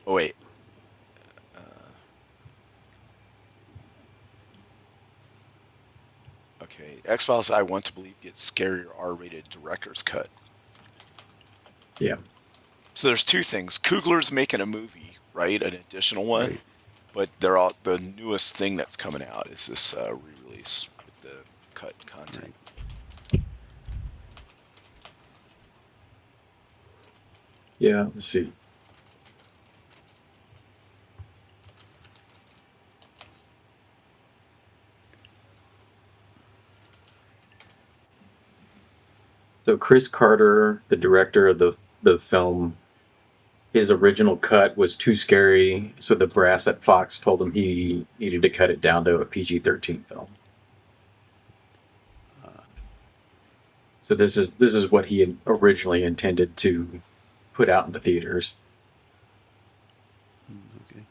Oh wait. Okay, X-Files I want to believe gets scarier R-rated director's cut. Yeah. So there's two things. Coogler's making a movie, right? An additional one. Right. But they're all the newest thing that's coming out is this re-release with the cut content. Yeah. Let's see. So Chris Carter, the director of the film, his original cut was too scary, so the brass at Fox told him he needed to cut it down to a PG-13 film. So this is what he had originally intended to put out into theaters. Okay.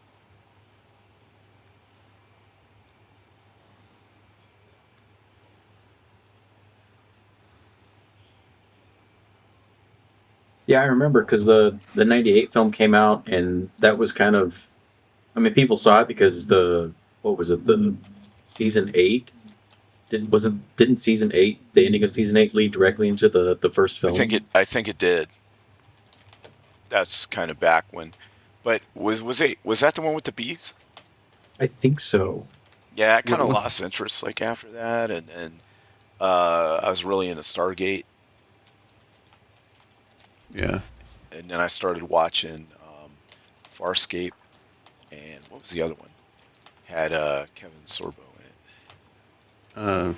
Yeah, I remember because the '98 film came out, and that was kind of, I mean, people saw it because what was it, the season 8? Didn't season 8, the ending of season 8 lead directly into the first film? I think it did. That's kind of back when, but was that the one with the bees? I think so. Yeah, I kind of What- lost interest like after that, and I was really into Stargate, Yeah. and then I started watching Farscape, and what was the other one? Had Kevin Sorbo in it.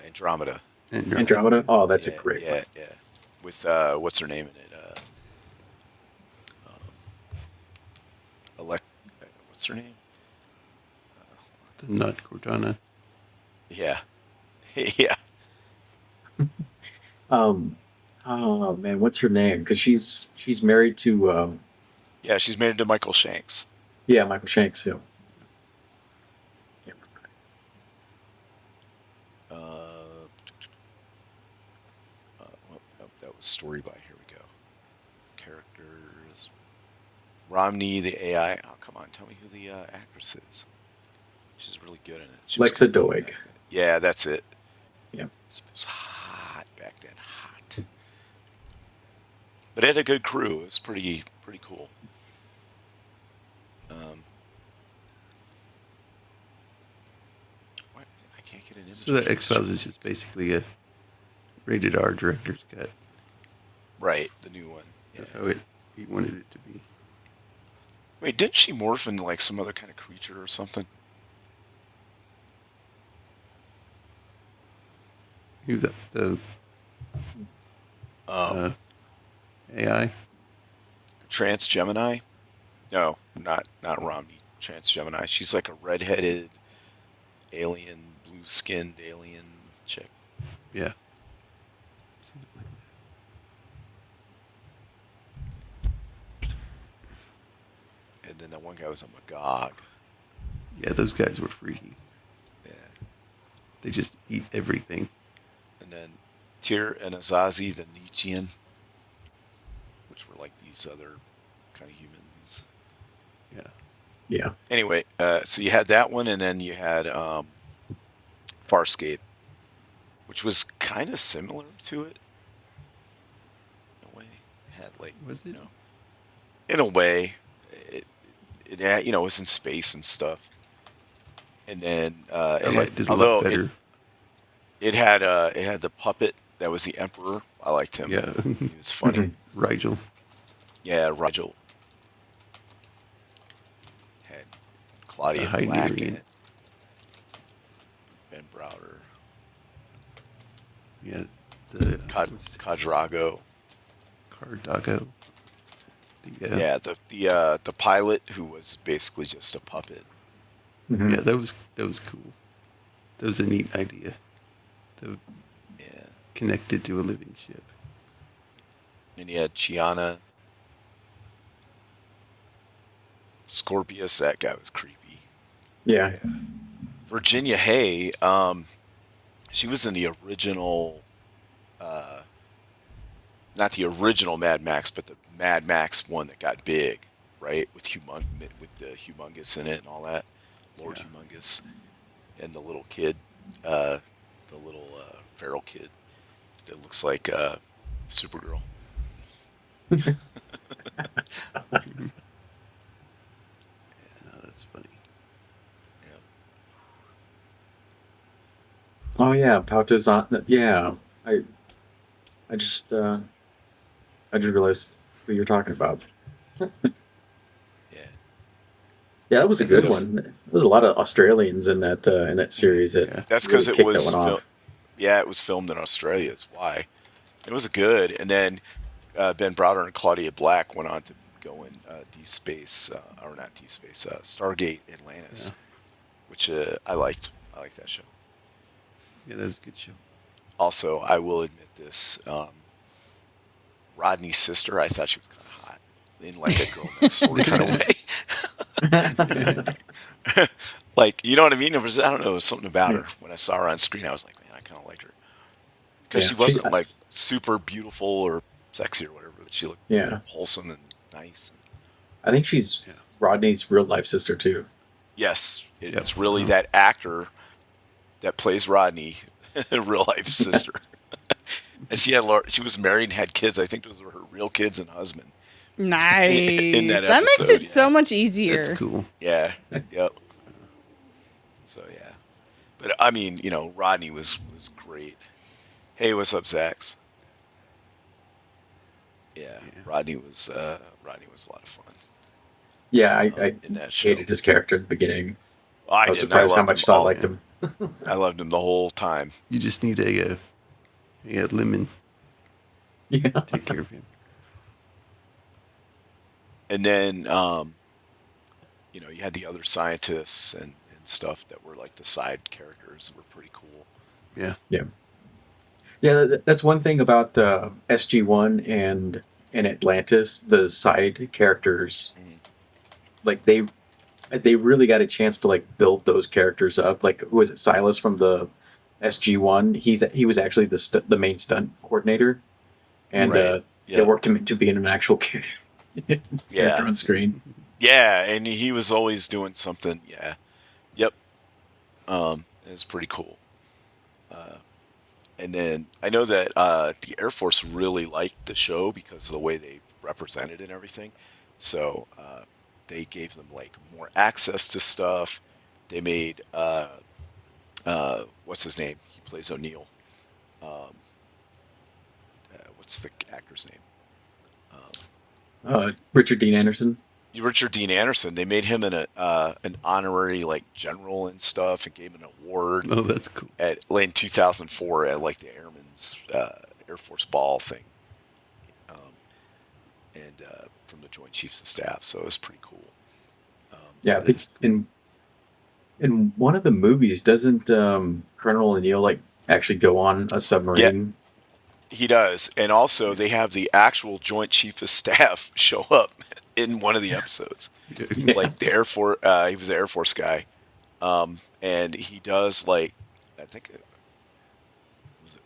Andromeda. Andromeda? Oh, that's yeah, a great one. Yeah. With what's her name in it? What's her name? The Nut Cortana. Yeah, yeah. Oh man, what's her name? Because she's married to Yeah, she's married to Michael Shanks. yeah, Michael Shanks. Yeah. Yeah. Uh, that was story by. Here we go. Characters. Romney, the AI. Oh, come on, tell me who the actress is. She's really good in it. She was Lexa kind of cool Doig. back then. Yeah, that's it. Yeah. It was hot back then, hot. But it had a good crew. It was pretty cool. What? I can't get an image. So the X-Files is just basically a rated R director's cut. Right, the new one. Yeah. That's how he wanted it to be. Wait, didn't she morph into like some other kind of creature or something? Who the AI? Trans Gemini? No, not Romney. Trans Gemini. She's like a redheaded alien, blue-skinned alien chick. Yeah. Something like that. And then that one guy was a Magog. Yeah, those guys were freaky. Yeah. They just eat everything. And then Tyr and Azazi, the Nietzschean, which were like these other kind of humans. Yeah. Yeah. Anyway, so you had that one, and then you had Farscape, which was kind of similar to it. In a way, it had like Was it? You know, in a way, it had, it was in space and stuff. And then I liked it a lot better. It had the puppet that was the Emperor. I liked him. Yeah. He was funny. Rigel. Yeah, Rigel. Had Claudia Hydrarian. Black in it. Ben Browder. Yeah. The Cadrago. Cardago. Yeah, the pilot who was basically just a puppet. Mhm. Yeah, that was cool. That was a neat idea. Yeah. Connected to a living ship. And you had Chiana. Scorpius, that guy was creepy. Yeah. Virginia Hay, she was in the original, not the original Mad Max, but the Mad Max one that got big, right? With the Humongous in it and all that. Lord Humongous. And the little kid, the little feral kid that looks like Supergirl. No, that's funny. Yeah. Oh yeah, Pouches on. Yeah, I just realized who you're talking about. Yeah. Yeah, that was a It good was- one. There was a lot of Australians in that series. Yeah. That's because really it kicked was that one off. it was filmed in Australia is why. It was good. And then Ben Browder and Claudia Black went on to go in Deep Space, or not Deep Space, Stargate Atlantis, which I liked. I liked that show. Yeah, that was a good show. Also, I will admit this. Rodney's sister, I thought she was kind of hot in like a girl next door kind of way. Like, you know what I mean? I don't know, there was something about her. When I saw her on screen, I was like, man, I kind of liked her. Because Yeah, she wasn't like super beautiful or sexy or whatever, but she looked wholesome and nice. I think she's Yeah. Rodney's real life sister too. Yes, it's Yep. really that actor that plays Rodney, real life sister. And she was married and had kids. I think those were her real kids and husband. Nice. In that That makes episode, it so yeah. much easier. That's cool. Yeah. Yep. So yeah, but I mean, Rodney was great. Hey, what's up, Zax? Yeah, Rodney was a lot of fun. Yeah, I in that show. hated his character at the beginning. I I was didn't. surprised how loved much him. Todd liked him. I loved him the whole time. You just need a lemon Yeah. to take care of him. And then, you had the other scientists and stuff that were like the side characters that were pretty cool. Yeah. Yeah. Yeah, that's one thing about SG-1 and Atlantis. The side characters, Mhm. like they really got a chance to like build those characters up. Like who was it? Silas from the SG-1. He was actually the main stunt coordinator, and Right. they Yep. worked him into being an actual Yeah. character on screen. Yeah, and he was always doing something. Yeah. Yep. It's pretty cool. Uh, and then I know that the Air Force really liked the show because of the way they represented it and everything. So they gave them like more access to stuff. They made what's his name? He plays O'Neill. Um, what's the actor's name? Um, Richard Dean Anderson. Richard Dean Anderson. They made him an honorary like general and stuff, and gave him an award Oh, that's cool. at in 2004 at like the Airman's Air Force Ball thing, um, and from the Joint Chiefs of Staff. So it was pretty cool. Yeah, That's cool. in one of the movies, doesn't Colonel O'Neill like actually go on a Yeah, submarine? he does, and also they have the actual Joint Chief of Staff show up in one of the episodes. Yeah. Like the Air Force, he was the Air Force guy, and he does like I think it was.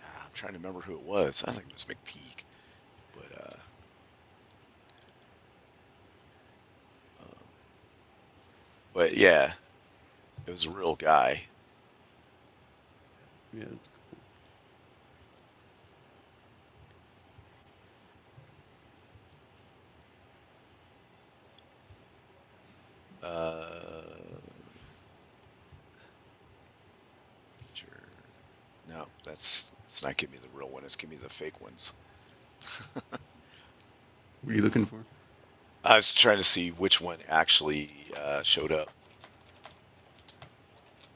I'm trying to remember who it was. I think it was McPeak, but um, but yeah, it was a real guy. Yeah, that's cool. Uh, Picture. No, that's it's not giving me the real one. It's giving me the fake ones. What are you looking for? I was trying to see which one actually showed up.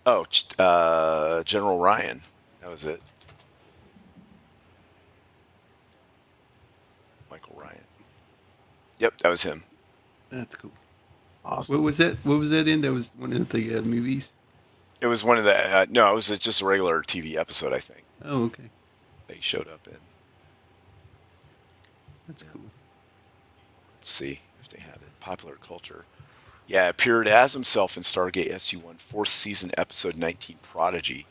Oh, General Ryan. That was it. Michael Ryan. Yep, that was him. That's cool. What Awesome. was that? What was that in? That was one of the movies. It was one of the no, it was just a regular TV episode, I think, Oh, okay. that he showed up in. That's Yeah. cool. Let's see if they have it. Popular culture. Yeah, appeared as himself in Stargate SG-1 fourth season episode 19 Prodigy.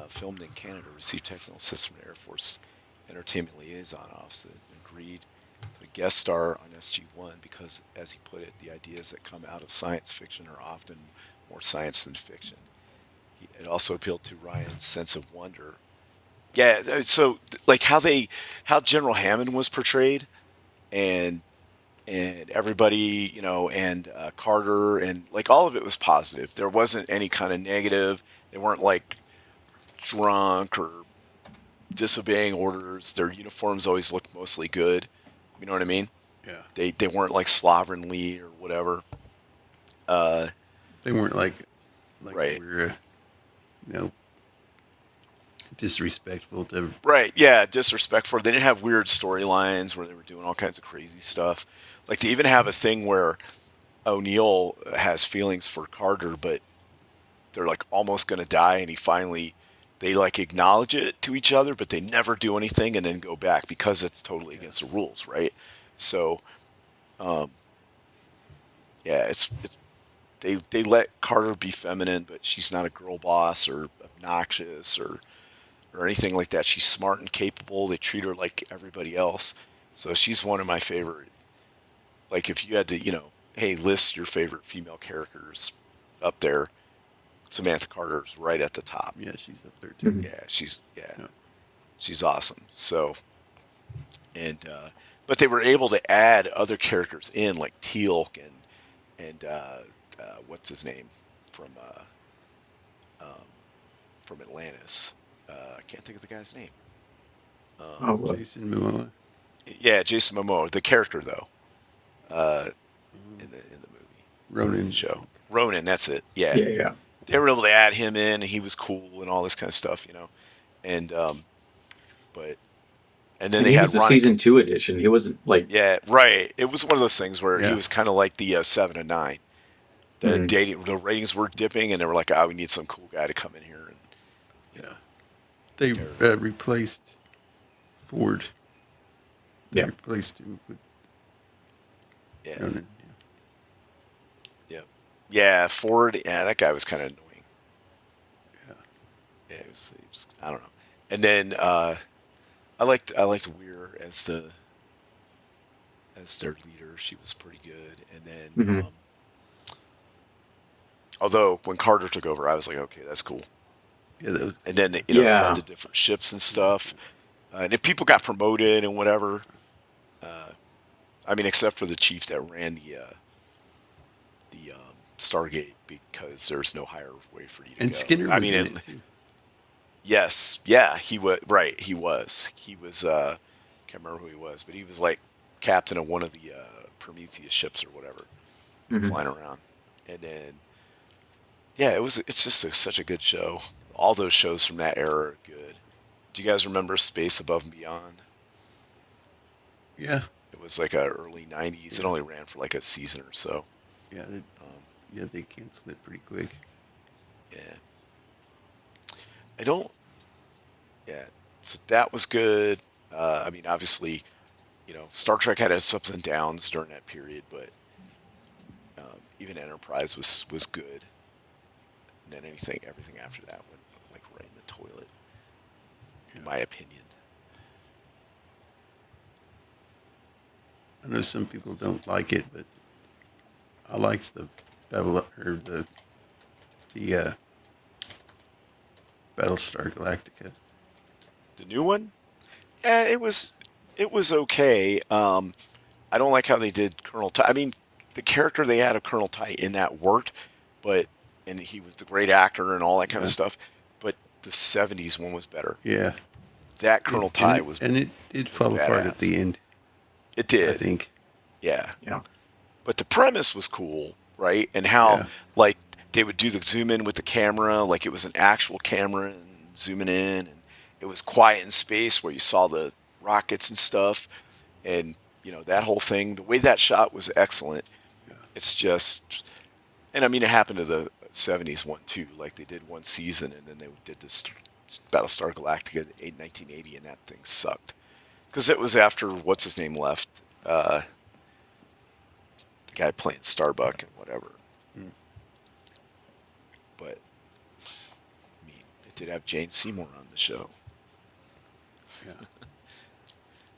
Filmed in Canada, received technical assistance from the Air Force Entertainment Liaison Office, and agreed to guest star on SG-1 because, as he put it, the ideas that come out of science fiction are often more science than fiction. It also appealed to Ryan's sense of wonder. Yeah, so like how General Hammond was portrayed, and everybody, and Carter, and like all of it was positive. There wasn't any kind of negative. They weren't like drunk or disobeying orders. Their uniforms always looked mostly good. You know what I mean? Yeah. They weren't like slovenly or whatever. Uh, They weren't like right, we're you know disrespectful to. right, yeah, disrespectful. They didn't have weird storylines where they were doing all kinds of crazy stuff. Like they even have a thing where O'Neill has feelings for Carter, but they're like almost gonna die, and they like acknowledge it to each other, but they never do anything and then go back because it's totally Yeah. against the rules, right? So, um, yeah, it's they let Carter be feminine, but she's not a girl boss or obnoxious or anything like that. She's smart and capable. They treat her like everybody else, so she's one of my favorite. Like if you had to, hey, list your favorite female characters up there, Samantha Carter's right at the top. Yeah, she's up there too. Mhm. Yeah, Yeah. she's awesome. So and but they were able to add other characters in like Teal'c and what's his name from um, from Atlantis. I can't think of the guy's name. Oh, Jason Momoa. Yeah, Jason Momoa, the character though, uh, in the movie or in the Ronan. show. Ronan, that's it. Yeah, yeah, yeah. they were able to add him in, and he was cool and all this kind of stuff. And but and then And they he had was the Ronnie. season 2 edition. He wasn't like. Yeah, right. It was one of those things where he Yeah. was kind of like the 7 and 9. The ratings were dipping, and they were like, "Ah, we need some cool guy to come in here," and you Yeah. know, They Terrible. replaced Ford. They Yeah. replaced him with Yeah, Ronan. yeah, yeah. Ford. Yeah, that guy was kind of annoying. Yeah. Yeah, he was I don't know. And then I liked Weir as their leader. She was pretty good. And then Hmm. although when Carter took over, I was like, okay, that's cool. Yeah, that was And then you had Yeah. the different ships and stuff, and then people got promoted and whatever. Uh, I mean, except for the chief that ran the Stargate because there's no higher way for you to and go. Skinner I was mean, in it too. yes, yeah, he was right. He was. Can't remember who he was, but he was like captain of one of the Prometheus ships or whatever, Hmm. flying around. And then yeah, it's just such a good show. All those shows from that era are good. Do you guys remember Space Above and Beyond? Yeah, It was like a early '90s. It yeah, only ran for like a season or so. yeah, Um, yeah. They canceled it pretty quick. yeah, I don't. Yeah, so that was good. I mean, obviously, Star Trek had its ups and downs during that period, but even Enterprise was good. And then everything after that went like right in the toilet, in Yeah. my opinion. I know some people So, don't like it, but I liked the Babylon or the Battlestar Galactica. the new one, yeah, it was okay. I don't like how they did Colonel Ty. I mean, the character they had of Colonel Ty in that worked, but and he was the great actor and all that kind of Yeah, stuff. But the '70s one was better. yeah. That It Colonel and Ty it was and it did was fall apart at badass. the end. It I did, think. yeah. Yeah. But the premise was cool, right? And how Yeah, like they would do the zoom in with the camera, like it was an actual camera and zooming in, and it was quiet in space where you saw the rockets and stuff, and that whole thing. The way that shot was excellent. yeah, It's just, and I mean, it happened to the '70s one too. Like they did one season, and then they did this Battlestar Galactica in 1980, and that thing sucked because it was after what's his name left, the guy playing Starbuck and whatever. mm, But I mean, it did have Jane Seymour on the show, yeah,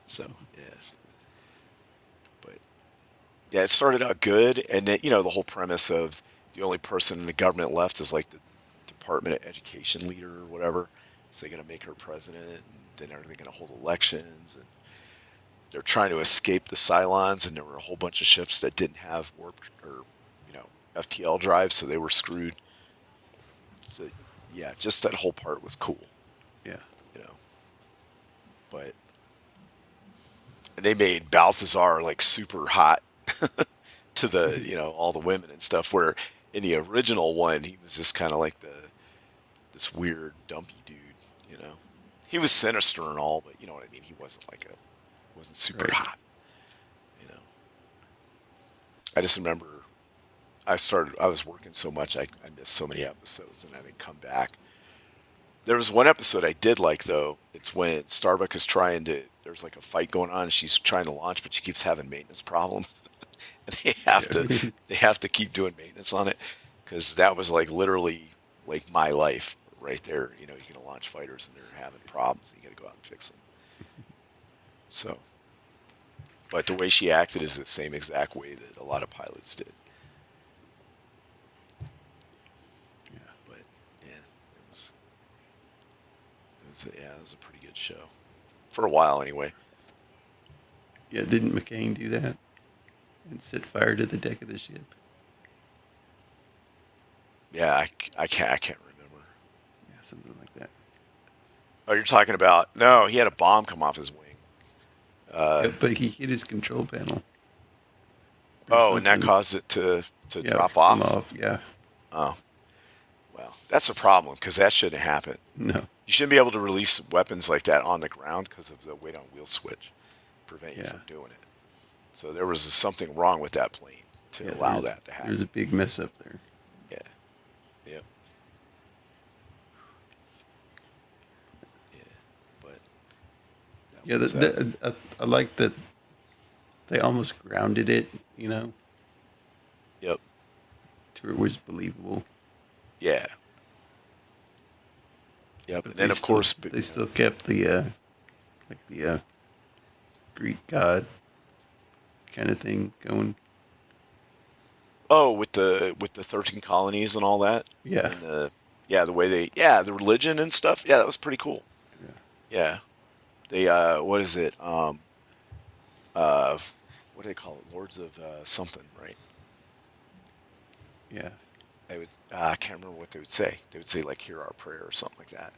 so yeah. But yeah, it started out good, and then the whole premise of the only person in the government left is like the Department of Education leader or whatever. So they're gonna make her president, and then they're gonna hold elections, and they're trying to escape the Cylons, and there were a whole bunch of ships that didn't have warp or FTL drives, so they were screwed. So yeah, just that whole part was cool, yeah, you know. But and they made Balthazar like super hot to the all the women and stuff. Where in the original one, he was just kind of like this weird dumpy dude. You know, he was sinister and all, but you know what I mean. He wasn't super right. hot. You know, I just remember I was working so much, I missed so many episodes, and I didn't come back. There was one episode I did like though. It's when Starbuck is trying to. There's like a fight going on, and she's trying to launch, but she keeps having maintenance problems, and they have to Yeah, they have to keep doing maintenance on it because that was like literally like my life right there. You're gonna launch fighters, and they're having problems, and you got to go out and fix them. So, but the way she acted is the same exact way that a lot of pilots did. yeah, But yeah, it was a pretty good show for a while anyway. yeah. Didn't McCain do that and set fire to the deck of the ship? Yeah, I can't remember. Yeah, something like that. Oh, you're talking about no? He had a bomb come off his wing. Yeah, but he hit his control panel or Oh, and that something. caused it to Yeah, drop fall off. off. Yeah, Oh, well, that's a problem because that shouldn't happen. no. You shouldn't be able to release weapons like that on the ground because of the weight on wheel switch. Prevent you Yeah, from doing it. So there was something wrong with that plane yeah. to allow that to There's a happen. big mess up there. Yeah, yep, Yeah, was, I like that they almost grounded it, you know, yep, to where it was believable. yeah, yep. But And then of course, but, they still kept the like the Greek god kind of thing going. oh, with the 13 colonies and all that, Yeah, and the way the religion and stuff. Yeah, that was pretty cool. yeah, Yeah, they what is it? Uh, what do they call it? Lords of something, right? yeah. They would I can't remember what they would say. They would say like, "Hear our prayer" or something like that.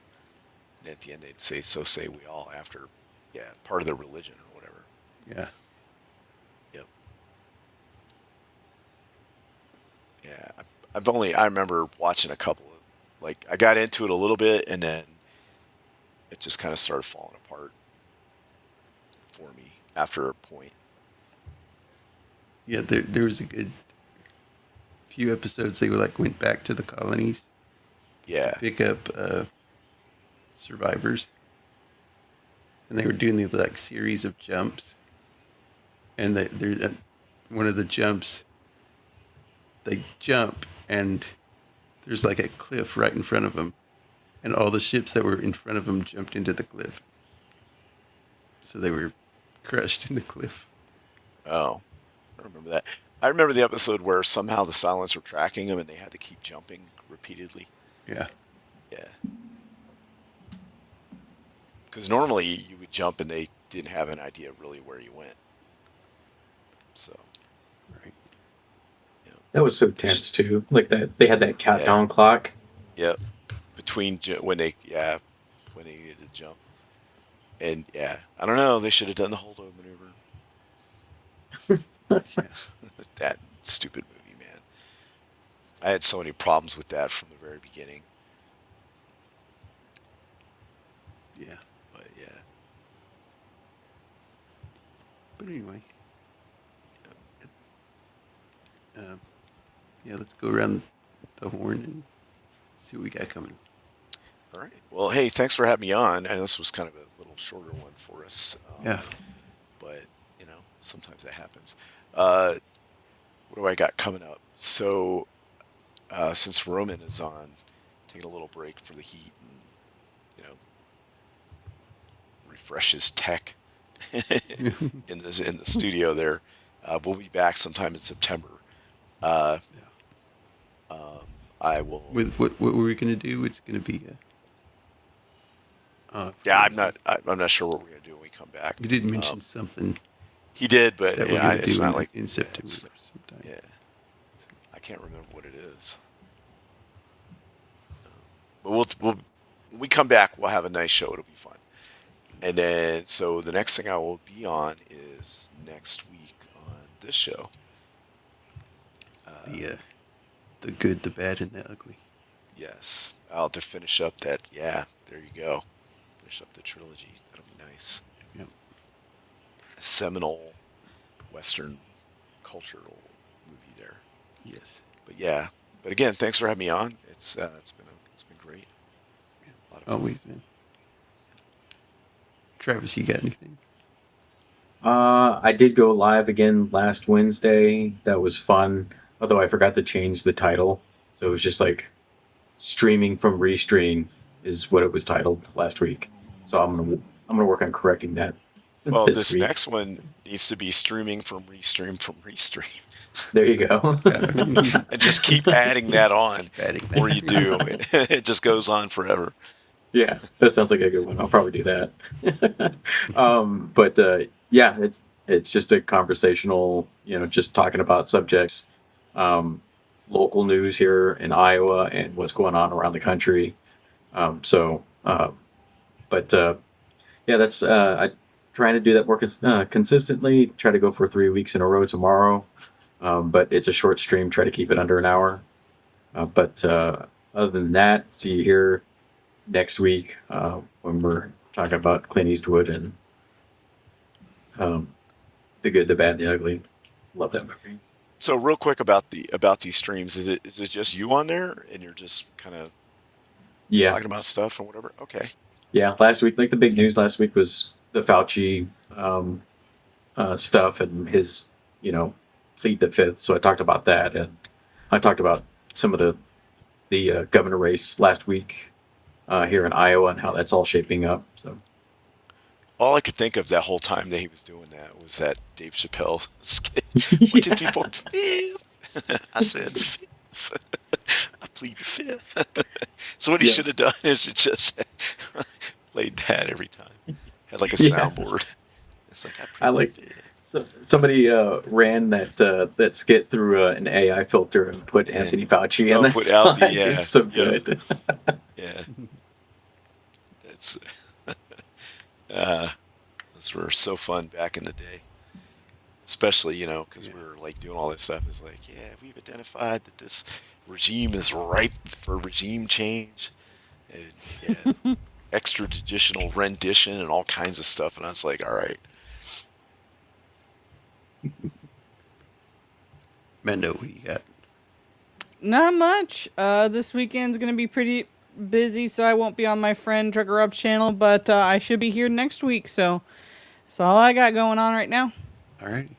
And at the end, they'd say, "So say we all," after, yeah, part of their religion or whatever. Yeah. Yep. Yeah. I remember watching a couple of, like, I got into it a little bit and then it just kind of started falling apart for me after a point. Yeah, there was a good few episodes they were like went back to the colonies Yeah. to pick up survivors, and they were doing these like series of jumps, and they're one of the jumps they jump and there's like a cliff right in front of them, and all the ships that were in front of them jumped into the cliff, so they were crushed in the cliff. Oh, I remember that. I remember the episode where somehow the Silence were tracking them and they had to keep jumping repeatedly. Yeah, Yeah. Because normally you would jump and they didn't have an idea really where you went. So, right. you know. That was so tense too. Like that, they had that countdown clock. Yep. Between when they needed to jump. And yeah, I don't know. They should have done the holdover maneuver. Yeah. That stupid movie, man. I had so many problems with that from the very beginning. Yeah. But yeah. But anyway, yeah, let's go around the horn and see what we got coming. All right. Well, hey, thanks for having me on. And this was kind of a little shorter one for us. Yeah. But, sometimes that happens. What do I got coming up? So, since Roman is on, taking a little break for the heat and, refresh his tech in the studio there. We'll be back sometime in September. Yeah. I will. With what were we gonna do? It's gonna be Yeah, I'm not sure what we're gonna do when we come back. You did mention something He did, but that we're yeah, gonna it's do not like in September it's- sometime. Yeah, I can't remember what it is. But when we come back, we'll have a nice show. It'll be fun. And then, so the next thing I will be on is next week on this show. The good, the bad, and the ugly. Yes, I'll have to finish up that. Yeah, there you go. Finish up the trilogy. That'll be nice. Yep. A seminal Western cultural movie there. Yes. But yeah. But again, thanks for having me on. It's been great. A lot of fun. Always, man. Travis, you got anything? I did go live again last Wednesday. That was fun. Although I forgot to change the title, so it was just like streaming from Restream is what it was titled last week. So I'm gonna work on correcting that. Well, this week. next one needs to be streaming from Restream. There you go. And just keep adding that on. Adding that. Or you do. It just goes on forever. Yeah, that sounds like a good one. I'll probably do that. But yeah, it's just a conversational, just talking about subjects, local news here in Iowa and what's going on around the country. Yeah, that's I trying to do that more consistently. Try to go for 3 weeks in a row tomorrow, but it's a short stream. Try to keep it under an hour. Other than that, see you here next week when we're talking about Clint Eastwood and the good, the bad, the ugly. Love that movie. So real quick about these streams, is it just you on there and you're just kind of Yeah, talking about stuff and whatever? Okay. yeah. Last week, like the big news last week was the Fauci stuff and his, plead the fifth. So I talked about that, and I talked about some of the governor race last week here in Iowa and how that's all shaping up. So All I could think of that whole time that he was doing that was that Dave Chappelle skit. 1, 2, 3, 4, fifth. I said fifth. I plead the fifth. So what he should have done is just played that every time. Had like a soundboard. It's like I plead like the fifth. somebody ran that skit through an AI filter and put Anthony Fauci in. Put out the It's so good. Yeah. That's those were so fun back in the day. Especially, because we were like doing all this stuff. It's like, we've identified that this regime is ripe for regime change. And, extrajudicial rendition and all kinds of stuff. And I was like, all right. Mando, what do you got? Not much. This weekend's gonna be pretty busy, so I won't be on my friend Trucker Up's channel, but I should be here next week, so that's all I got going on right now. All right.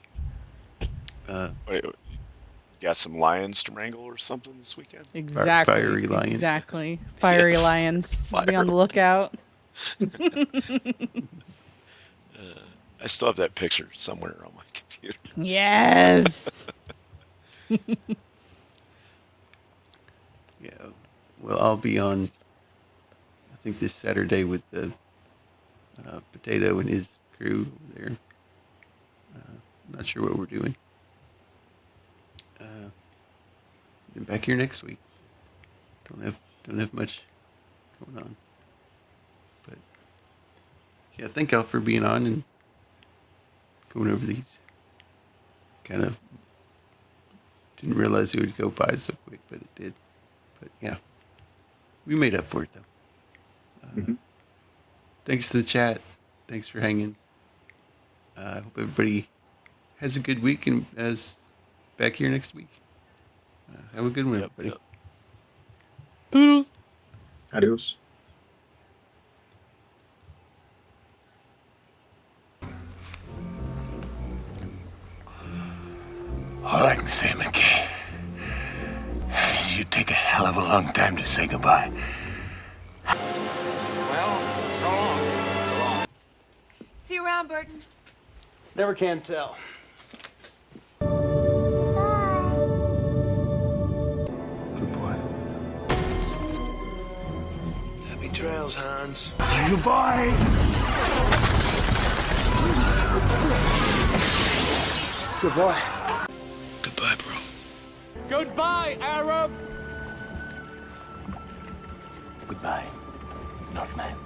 Wait, you got some lions to wrangle or something this weekend? Exactly. Fiery lions. Exactly. Fiery lions. Be on the lookout. I still have that picture somewhere on my computer. Yes. Yeah. Well, I'll be on, I think, this Saturday with the Potato and his crew there. Not sure what we're doing. Then back here next week. Don't have much going on. But yeah, thank y'all for being on and going over these. Kind of didn't realize it would go by so quick, but it did. But yeah, we made up for it though. Thanks to the chat. Thanks for hanging. I hope everybody has a good week and is back here next week. Have a good one, everybody. Yep. Toodles. Adios. All I can say, McKay, is you take a hell of a long time to say goodbye. Well, so long. So long. See you around, Burton. Never can tell. Good boy. Happy trails, Hans. Goodbye. Good boy. Goodbye, bro. Goodbye, Arab. Goodbye, Northman.